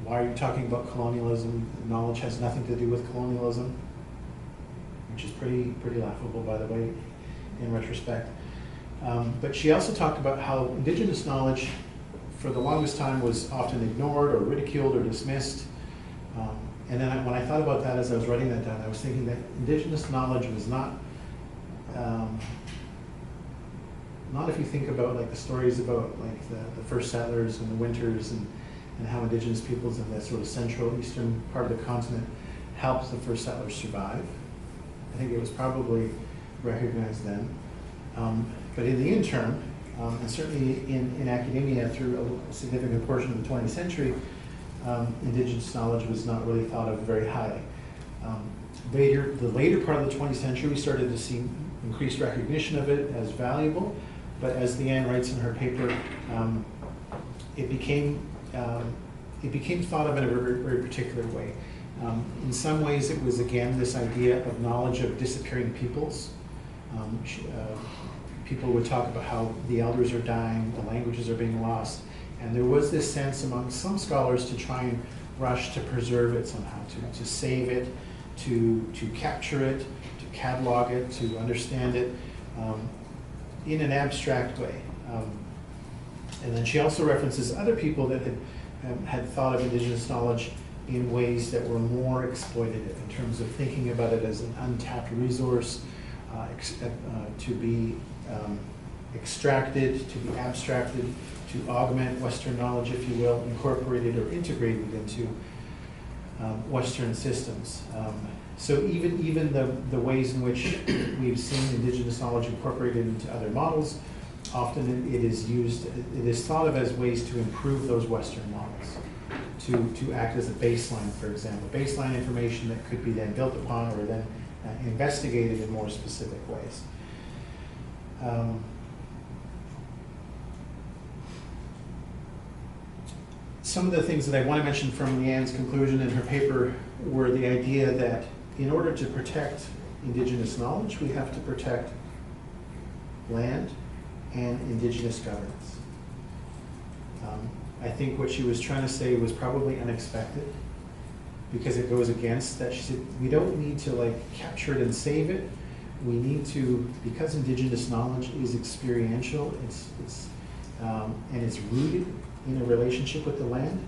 Why are you talking about colonialism? Knowledge has nothing to do with colonialism, which is pretty laughable, by the way, in retrospect. But she also talked about how Indigenous knowledge, for the longest time, was often ignored or ridiculed or dismissed. And then when I thought about that as I was writing that down, I was thinking that Indigenous knowledge was not if you think about like the stories about like the first settlers and the winters and how Indigenous peoples in the sort of central eastern part of the continent helped the first settlers survive. I think it was probably recognized then. But in the interim, and certainly in academia through a significant portion of the 20th century, Indigenous knowledge was not really thought of very highly. The later part of the 20th century, we started to see increased recognition of it as valuable, but as Leanne writes in her paper, it became thought of in a very, very particular way. In some ways, it was again this idea of knowledge of disappearing peoples. People would talk about how the elders are dying, the languages are being lost, and there was this sense among some scholars to try and rush to preserve it somehow, to save it, to capture it, to catalog it, to understand it in an abstract way. And then she also references other people that had thought of Indigenous knowledge in ways that were more exploitative in terms of thinking about it as an untapped resource to be extracted, to be abstracted, to augment Western knowledge, if you will, incorporated or integrated into Western systems. So even the ways in which we've seen Indigenous knowledge incorporated into other models, often it is thought of as ways to improve those Western models, to act as a baseline, for example, baseline information that could be then built upon or then investigated in more specific ways. Some of the things that I want to mention from Leanne's conclusion in her paper were the idea that in order to protect Indigenous knowledge, we have to protect land and Indigenous governance. I think what she was trying to say was probably unexpected because it goes against that. She said, we don't need to like capture it and save it. We need to, because Indigenous knowledge is experiential, and it's rooted in a relationship with the land.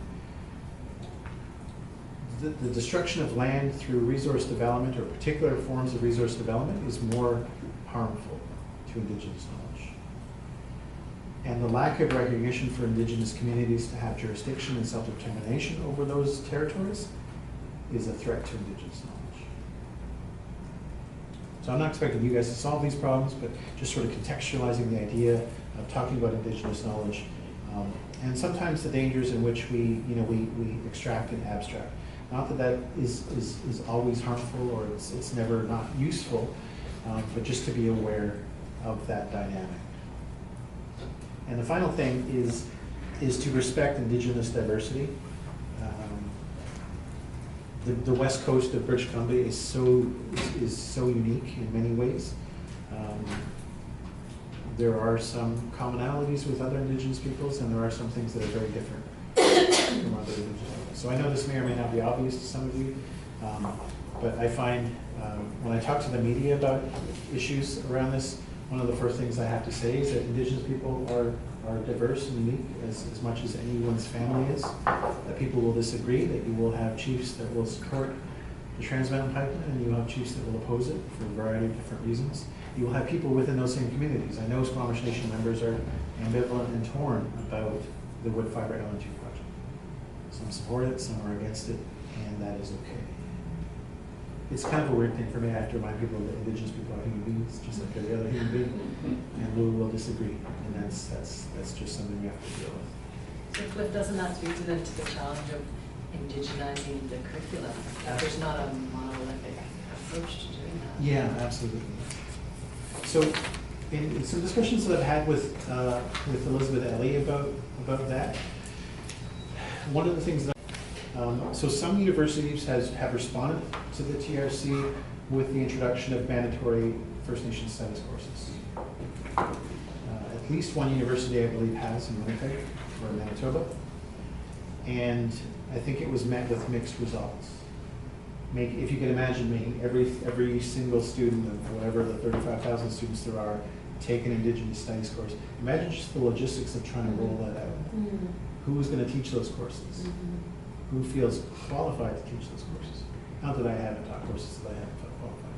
The destruction of land through resource development or particular forms of resource development is more harmful to Indigenous knowledge. And the lack of recognition for Indigenous communities to have jurisdiction and self-determination over those territories is a threat to Indigenous knowledge. So I'm not expecting you guys to solve these problems, but just sort of contextualizing the idea of talking about Indigenous knowledge, and sometimes the dangers in which we extract and abstract. Not that that is always harmful or it's never not useful, but just to be aware of that dynamic. And the final thing is to respect Indigenous diversity. The west coast of British Columbia is so unique in many ways. There are some commonalities with other Indigenous peoples, and there are some things that are very different from other Indigenous peoples. So I know this may or may not be obvious to some of you, but I find when I talk to the media about issues around this, one of the first things I have to say is that Indigenous people are diverse and unique as much as anyone's family is, that people will disagree, that you will have chiefs that will support the Trans Mountain Pipeline, and you will have chiefs that will oppose it for a variety of different reasons. You will have people within those same communities. I know Squamish Nation members are ambivalent and torn about the wood fiber LNG project. Some support it, some are against it, and that is okay. It's kind of a weird thing for me. I have to remind people that Indigenous people are human beings, just like every other human being, and we will disagree, and that's just something we have to deal with. So Cliff, doesn't that speak to the challenge of indigenizing the curriculum? That there's not a monolithic approach to doing that. Yeah, absolutely. So, in some discussions that I've had with Elizabeth Ellie about that, one of the things that so some universities have responded to the TRC with the introduction of mandatory First Nations studies courses. At least one university, I believe, has in Winnipeg or Manitoba, and I think it was met with mixed results. If you can imagine making every single student of whatever the 35,000 students there are take an Indigenous studies course. Imagine just the logistics of trying to roll that out. Mm-hmm. Who is going to teach those courses? Mm-hmm. Who feels qualified to teach those courses? Not that I haven't taught courses that I haven't felt qualified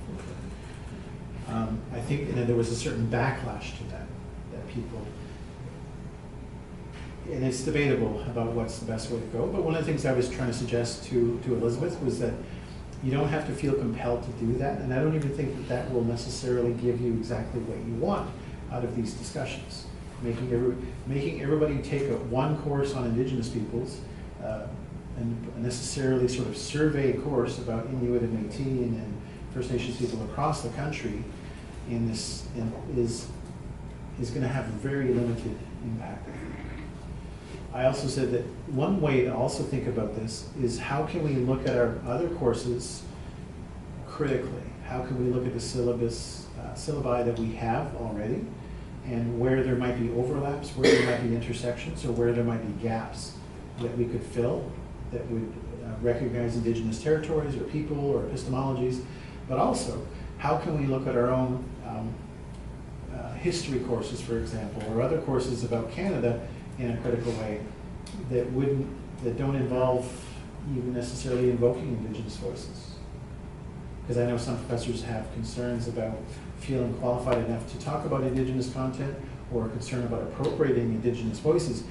for. I think there was a certain backlash to that people, and it's debatable about what's the best way to go, but one of the things I was trying to suggest to Elizabeth was that you don't have to feel compelled to do that, and I don't even think that will necessarily give you exactly what you want out of these discussions. Making everybody take one course on Indigenous peoples, and necessarily sort of survey course about Inuit and Métis and First Nations people across the country is going to have a very limited impact. I also said that one way to also think about this is how can we look at our other courses critically? How can we look at the syllabi that we have already, and where there might be overlaps, where there might be intersections, or where there might be gaps that we could fill that would recognize Indigenous territories or people or epistemologies, but also how can we look at our own history courses, for example, or other courses about Canada in a critical way that don't involve even necessarily invoking Indigenous voices. Because I know some professors have concerns about feeling qualified enough to talk about Indigenous content, or concern about appropriating Indigenous voices.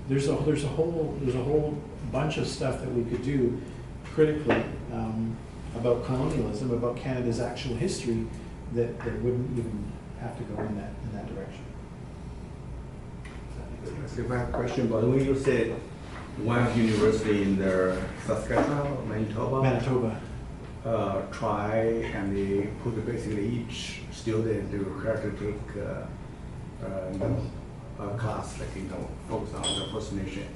There's a whole bunch of stuff that we could do critically about colonialism, about Canada's actual history, that wouldn't even have to go in that direction. I have a question, but when you said one university in the Saskatchewan, Manitoba, try and they put basically each student to require to take a class, like focus on the First Nation.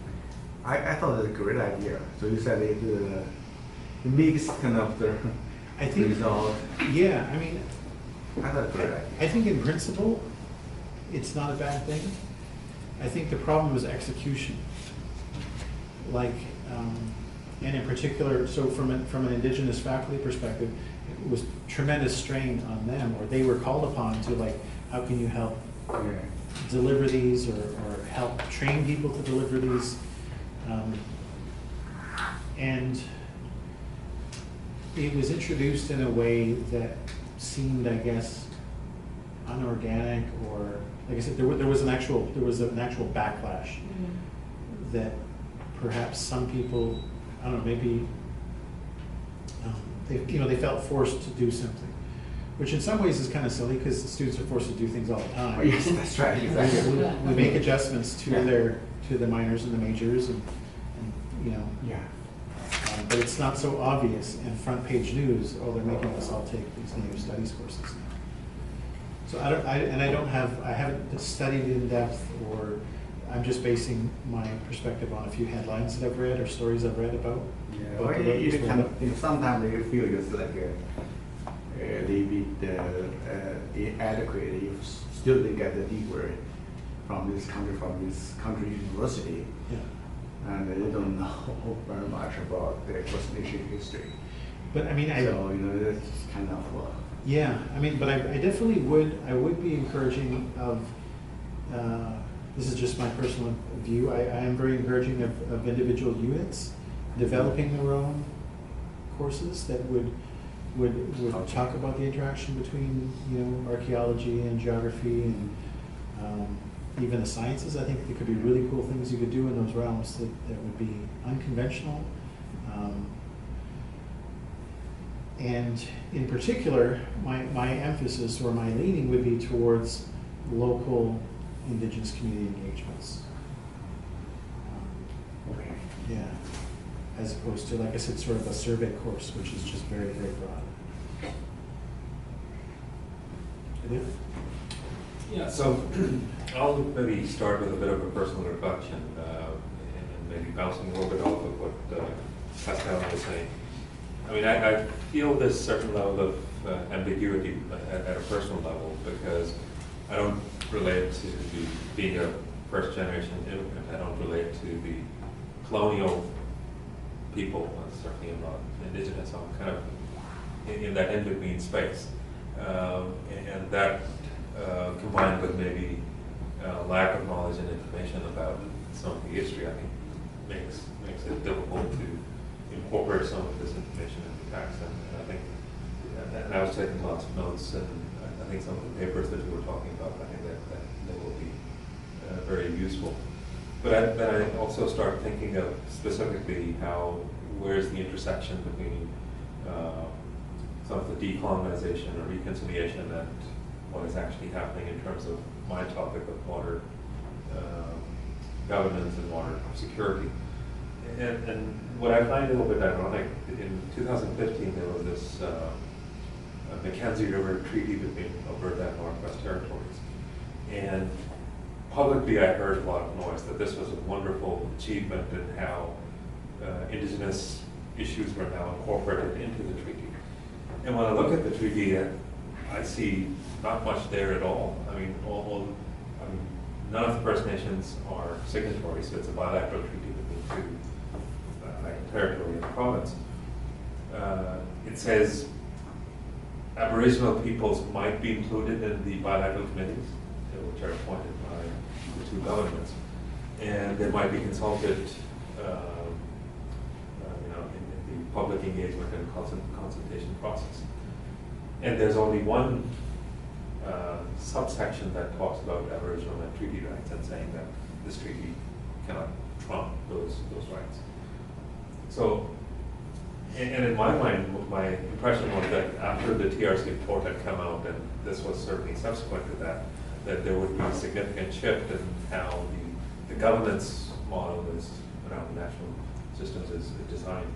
I thought it was a great idea. So you said it mixed kind of the result. Yeah, I mean, I thought it was a great idea. I think in principle, it's not a bad thing. I think the problem was execution. And in particular, so from an Indigenous faculty perspective, it was tremendous strain on them, or they were called upon to how can you help deliver these, or help train people to deliver these. And it was introduced in a way that seemed, I guess, unorganic, or like I said, there was an actual backlash that perhaps some people, I don't know, maybe they felt forced to do something, which in some ways is kind of silly because students are forced to do things all the time. Oh, yes, that's right, exactly. We make adjustments to the minors and the majors, and Yeah. but it's not so obvious in front page news. Oh, they're making us all take these Native Studies courses now. So I haven't studied in depth, or I'm just basing my perspective on a few headlines that I've read or stories I've read about. Yeah, about well, the you local kind movement. of, sometimes they feel it's like a little bit inadequate if students get the degree from this country university, Yeah. and they don't know very much about the First Nation history. But I mean, So, that's kind of, yeah, I mean, but I definitely would be encouraging of, this is just my personal view, I am very encouraging of individual units developing their own courses that would talk about the interaction between, archaeology and geography and even the sciences. I think there could be really cool things you could do in those realms that would be unconventional. And in particular, my emphasis or my leaning would be towards local Indigenous community engagements. okay. Yeah, as opposed to, like I said, sort of a survey course, which is just very, very broad. Yeah, so I'll maybe start with a bit of a personal reflection and maybe bouncing a little bit off of what Pascal was saying. I mean, I feel this certain level of ambiguity at a personal level because I don't relate to being a first generation immigrant. I don't relate to the colonial people. Certainly I'm not Indigenous. I'm kind of in that in-between space. And that combined with maybe lack of knowledge and information about some of the history, I think makes it difficult to incorporate some of this information into text. And I think, and I was taking lots of notes, and I think some of the papers that you were talking about, I think that they will be very useful. But then I also start thinking of specifically where's the intersection between some of the decolonization or reconciliation and what is actually happening in terms of my topic of water governance and water security. And what I find a little bit ironic, in 2015 there was this Mackenzie River Treaty between Alberta and Northwest Territories. And publicly I heard a lot of noise that this was a wonderful achievement and how Indigenous issues were now incorporated into the treaty. And when I look at the treaty, I see not much there at all. I mean, none of the First Nations are signatories, so it's a bilateral treaty between two, like a territory and a province. It says Aboriginal peoples might be included in the bilateral committees, which are appointed by the two governments, and they might be consulted in the public engagement and consultation process. And there's only one subsection that talks about Aboriginal and treaty rights and saying that this treaty cannot trump those rights. So, and in my mind, my impression was that after the TRC report had come out, and this was certainly subsequent to that there would be a significant shift in how the governance model is around national systems is designed.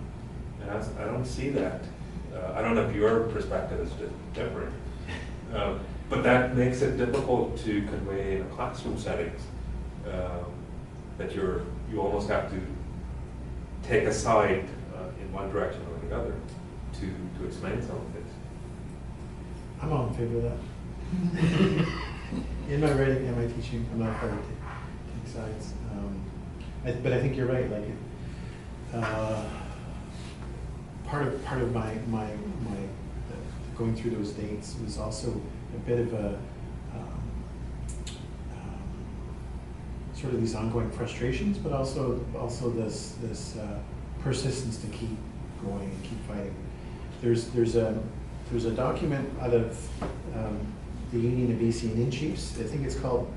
And I don't see that. I don't know if your perspective is different, but that makes it difficult to convey in a classroom settings that you almost have to take a side in one direction or the other to explain some of this. I'm all in favor of that. In my writing and my teaching, I'm not afraid to take sides. But I think you're right. Like, part of my going through those dates was also a bit of a sort of these ongoing frustrations, but also this persistence to keep going and keep fighting. There's a document out of the Union of BC Indian Chiefs. I think it's called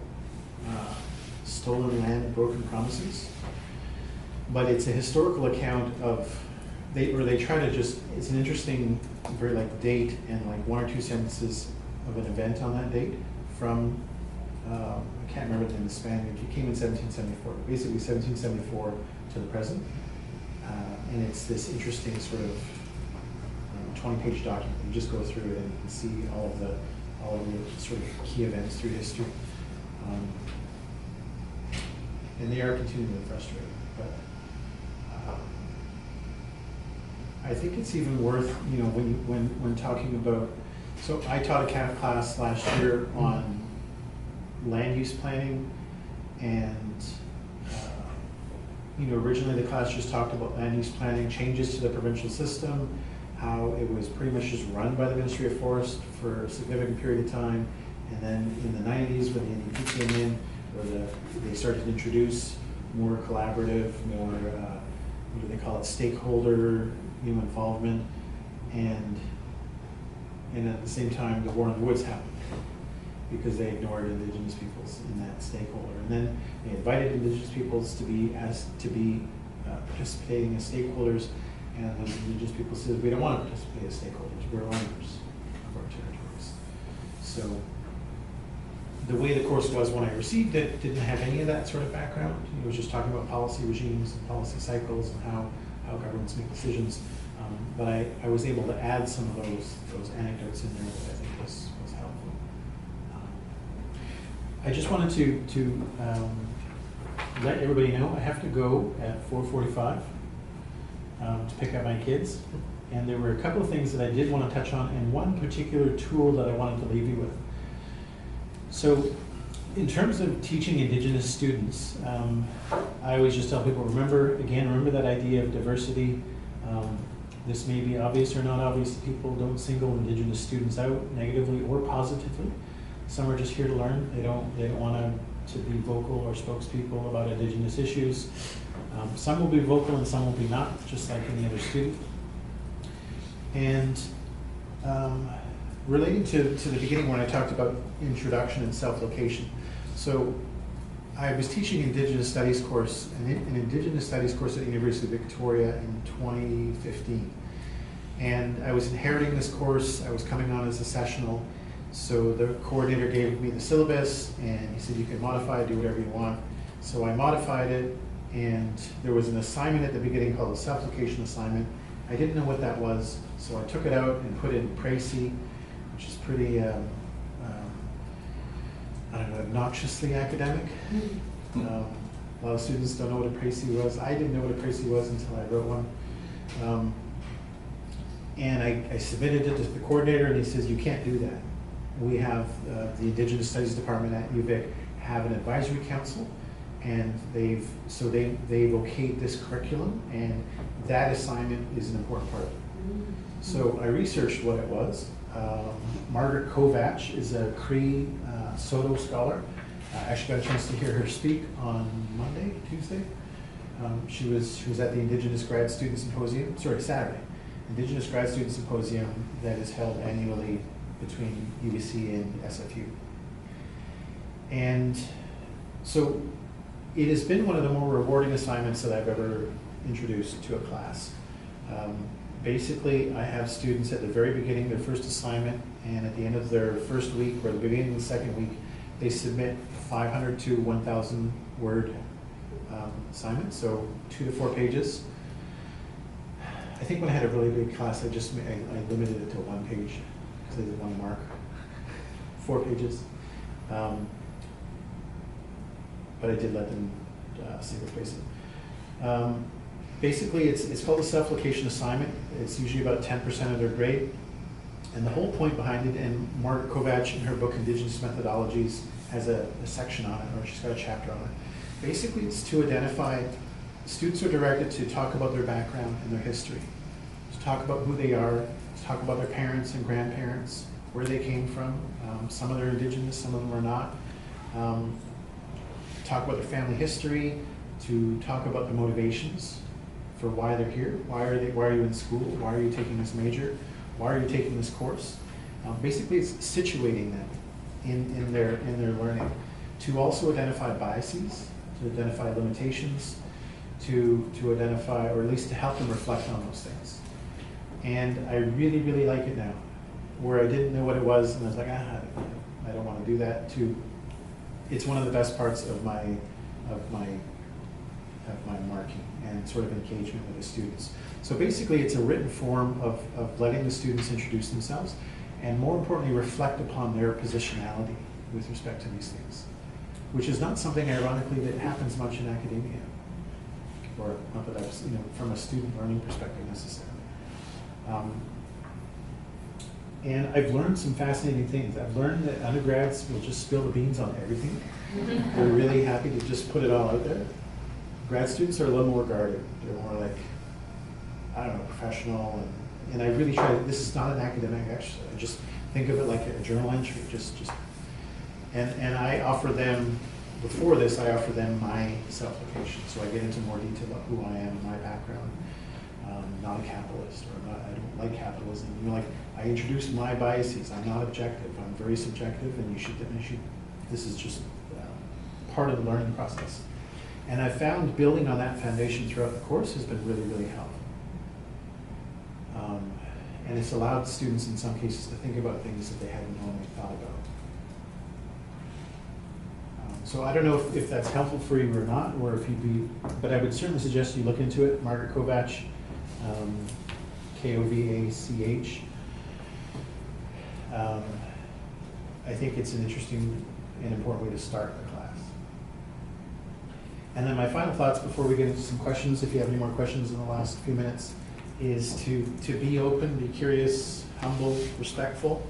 Stolen Land, Broken Promises. But it's a historical account of, they try to just, it's an interesting, very like date and like one or two sentences of an event on that date from, I can't remember the name of the Spaniard, he came in 1774, basically 1774 to the present. And it's this interesting sort of 20-page document. You just go through it and you can see all of the sort of key events through history. And they are continually frustrating, but I think it's even worth, you know, when talking about, so I taught a class last year on land use planning, and you know, originally the class just talked about land use planning, changes to the provincial system, how it was pretty much just run by the Ministry of Forest for a significant period of time, and then in the 90s when the NDP came in, where they started to introduce more collaborative, more, what do they call it, stakeholder, you know, involvement, and at the same time the war in the woods happened because they ignored Indigenous peoples in that stakeholder, and then they invited Indigenous peoples to be participating as stakeholders, and those Indigenous people said, we don't want to participate as stakeholders, we're owners of our territories. So the way the course was when I received it didn't have any of that sort of background. It was just talking about policy regimes and policy cycles and how governments make decisions. But I was able to add some of those anecdotes in there that I think was helpful. I just wanted to let everybody know I have to go at 4:45 to pick up my kids. And there were a couple of things that I did want to touch on, and one particular tool that I wanted to leave you with. So in terms of teaching Indigenous students, I always just tell people, remember that idea of diversity. This may be obvious or not obvious to people. Don't single Indigenous students out negatively or positively. Some are just here to learn. They don't want to be vocal or spokespeople about Indigenous issues. Some will be vocal and some will be not, just like any other student. And relating to the beginning when I talked about introduction and self-location. So I was teaching Indigenous Studies course, an Indigenous Studies course at the University of Victoria in 2015. And I was inheriting this course. I was coming on as a sessional. So the coordinator gave me the syllabus and he said, you can modify it, do whatever you want. So I modified it, and there was an assignment at the beginning called a self-location assignment. I didn't know what that was, so I took it out and put it in Précis, which is pretty, I don't know, obnoxiously academic. A lot of students don't know what a Précis was. I didn't know what a Précis was until I wrote one. And I submitted it to the coordinator, and he says, you can't do that. We have the Indigenous Studies Department at UVic have an advisory council, and they've okayed this curriculum, and that assignment is an important part of it. So I researched what it was. Margaret Kovach is a Cree Soto scholar. I actually got a chance to hear her speak on Tuesday. She was at the Indigenous Grad Student Symposium, Saturday. Indigenous Grad Student Symposium that is held annually between UBC and SFU. And so it has been one of the more rewarding assignments that I've ever introduced to a class. Basically, I have students at the very beginning, their first assignment, and at the end of their first week or the beginning of the second week, they submit 500 to 1,000 word assignments, so 2 to 4 pages. I think when I had a really big class, I limited it to 1 page because I did 1 mark, 4 pages. But I did let them single-space it. Basically, it's called a self-location assignment. It's usually about 10% of their grade. And the whole point behind it, and Margaret Kovach in her book Indigenous Methodologies has a section on it, or she's got a chapter on it. Basically, it's to identify, students are directed to talk about their background and their history, to talk about who they are, to talk about their parents and grandparents, where they came from. Some of them are Indigenous, some of them are not. Talk about their family history, to talk about the motivations for why they're here. Why are you in school? Why are you taking this major? Why are you taking this course? Basically, it's situating them in their learning, to also identify biases, to identify limitations, to identify, or at least to help them reflect on those things. And I really, really like it now, where I didn't know what it was, and I was like, I don't want to do that, to, it's one of the best parts of my marking and sort of engagement with the students. So basically it's a written form of letting the students introduce themselves, and more importantly, reflect upon their positionality with respect to these things, which is not something, ironically, that happens much in academia, or not that I've, from a student learning perspective necessarily. And I've learned some fascinating things. I've learned that undergrads will just spill the beans on everything. They're really happy to just put it all out there. Grad students are a little more guarded. They're more like, I don't know, professional. And I really try to, this is not an academic exercise. I just think of it like a journal entry. And I offer them, before this, I offer them my self-location. So I get into more detail about who I am and my background. Not a capitalist, or not, I don't like capitalism. Like, I introduce my biases. I'm not objective. I'm very subjective, and this is just part of the learning process. And I found building on that foundation throughout the course has been really, really helpful. And it's allowed students in some cases to think about things that they hadn't normally thought about. So I don't know if that's helpful for you or not, or if you'd be, but I would certainly suggest you look into it. Margaret Kovach, Kovach. I think it's an interesting and important way to start the class. And then my final thoughts before we get into some questions, if you have any more questions in the last few minutes, is to be open, be curious, humble, respectful.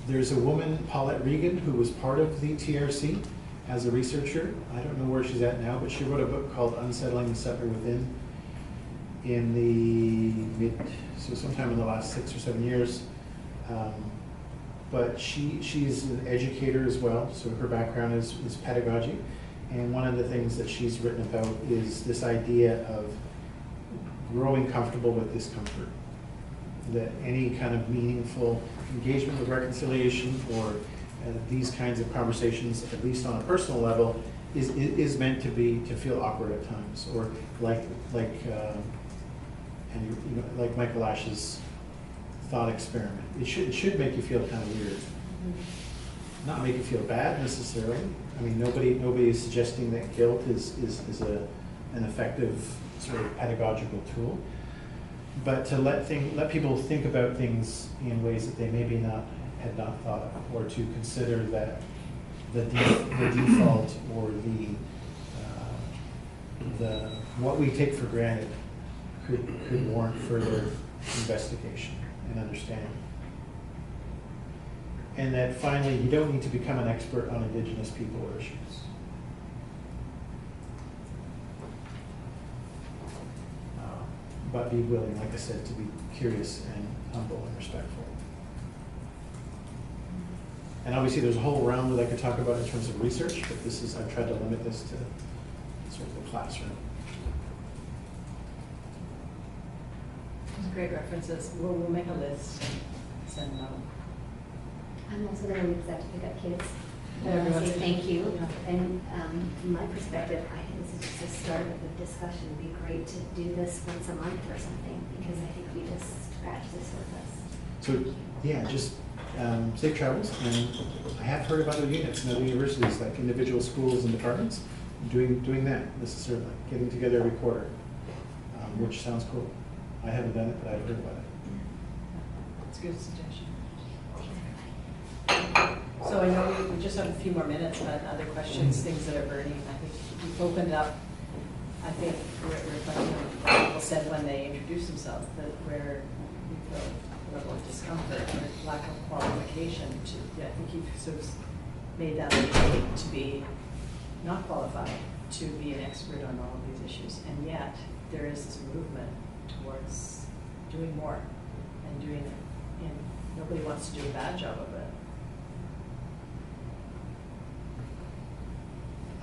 There's a woman, Paulette Regan, who was part of the TRC as a researcher. I don't know where she's at now, but she wrote a book called Unsettling the Settler Within so sometime in the last 6 or 7 years. But she's an educator as well, so her background is pedagogy. And one of the things that she's written about is this idea of growing comfortable with discomfort. That any kind of meaningful engagement with reconciliation or these kinds of conversations, at least on a personal level, is meant to feel awkward at times, or like Michael Ash's thought experiment. It should make you feel kind of weird, not make you feel bad necessarily. I mean, nobody is suggesting that guilt is an effective sort of pedagogical tool. But to let people think about things in ways that they maybe had not thought of, or to consider that the default or the what we take for granted could warrant further investigation and understanding. And that finally, you don't need to become an expert on Indigenous people or issues. But be willing, like I said, to be curious and humble and respectful. And obviously there's a whole round that I could talk about in terms of research, but I've tried to limit this to sort of the classroom. Those are great references. We'll make a list and send them out. I'm also going to use that to pick up kids. I Yeah, want to say everyone's- thank you. Yeah. And from my perspective, I think this is just the start of the discussion. It'd be great to do this once a month or something, because I think we just scratched the surface. So yeah, just safe travels. And I have heard of other units in other universities, like individual schools and departments, doing that necessarily, getting together every quarter, which sounds cool. I haven't done it, but I've heard about it. That's a good suggestion. So I know we just have a few more minutes, but other questions, things that are burning. I think we've opened up, I think, reflecting on what people said when they introduced themselves, that where you feel a level of discomfort or lack of qualification. I think you've sort of made that leap to be not qualified to be an expert on all of these issues. And yet, there is this movement towards doing more and doing it. And nobody wants to do a bad job of it.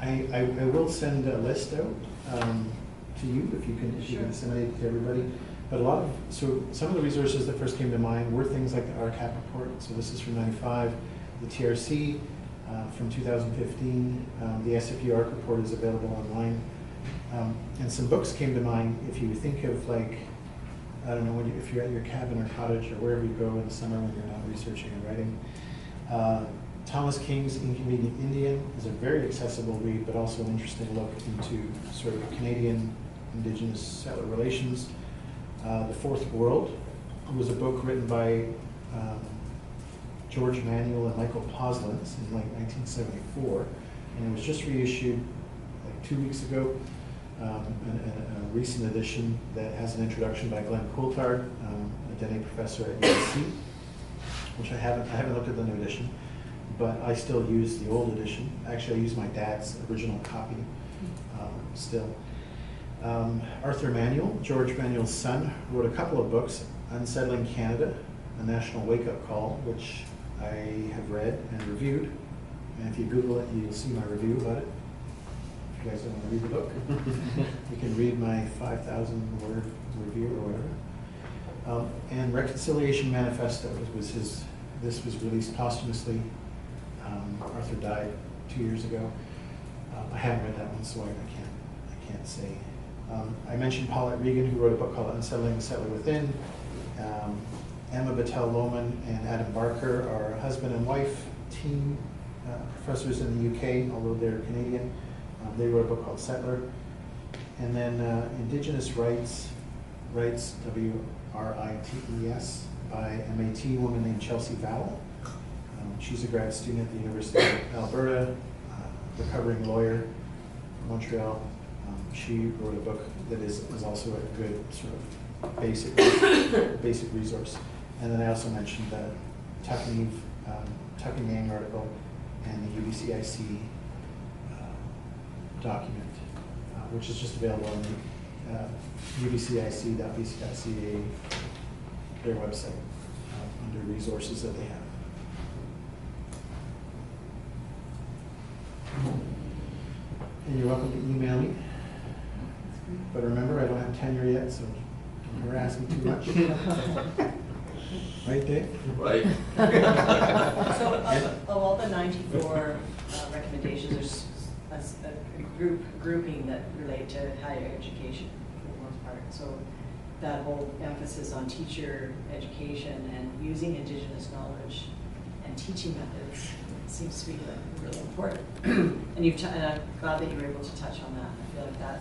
I will send a list out to you if you can disseminate it to everybody But so some of the resources that first came to mind were things like the RCAP report. So this is from '95, the TRC from 2015. The SFU ARC report is available online. And some books came to mind if you think of, like, I don't know, if you're at your cabin or cottage or wherever you go in the summer when you're not researching and writing. Thomas King's Inconvenient Indian is a very accessible read, but also an interesting look into sort of Canadian Indigenous settler relations. The Fourth World was a book written by George Manuel and Michael Poslins in like 1974, and it was just reissued like 2 weeks ago. A recent edition that has an introduction by Glenn Coulthard, a Dene professor at UBC, which I haven't looked at the new edition, but I still use the old edition. Actually, I use my dad's original copy still. Arthur Manuel, George Manuel's son, wrote a couple of books, Unsettling Canada, A National Wake-Up Call, which I have read and reviewed. And if you Google it, you'll see my review about it. If you guys don't want to read the book, you can read my 5,000-word review or whatever. And Reconciliation Manifesto this was released posthumously. Arthur died 2 years ago. I haven't read that one, so I can't say. I mentioned Paulette Regan, who wrote a book called Unsettling the Settler Within. Emma Battelle-Lohman and Adam Barker are a husband and wife team professors in the UK, although they're Canadian. They wrote a book called Settler. And then Indigenous Rights, W-R-I-T-E-S, by MAT woman named Chelsea Vowell. She's a grad student at the University of Alberta, recovering lawyer from Montreal. She wrote a book that is also a good sort of basic resource. And then I also mentioned the Tuck and Yang article and the UBCIC document, which is just available on the ubcic.bc.ca, their website, under resources that they have. And you're welcome to email me. But remember, I don't have tenure yet, so don't harass me too much. Right, Dave? Right. So of all the 94 recommendations, there's a grouping that relate to higher education for the most part. So that whole emphasis on teacher education and using Indigenous knowledge and teaching methods seems to be really important. And I'm glad that you were able to touch on that. I feel like that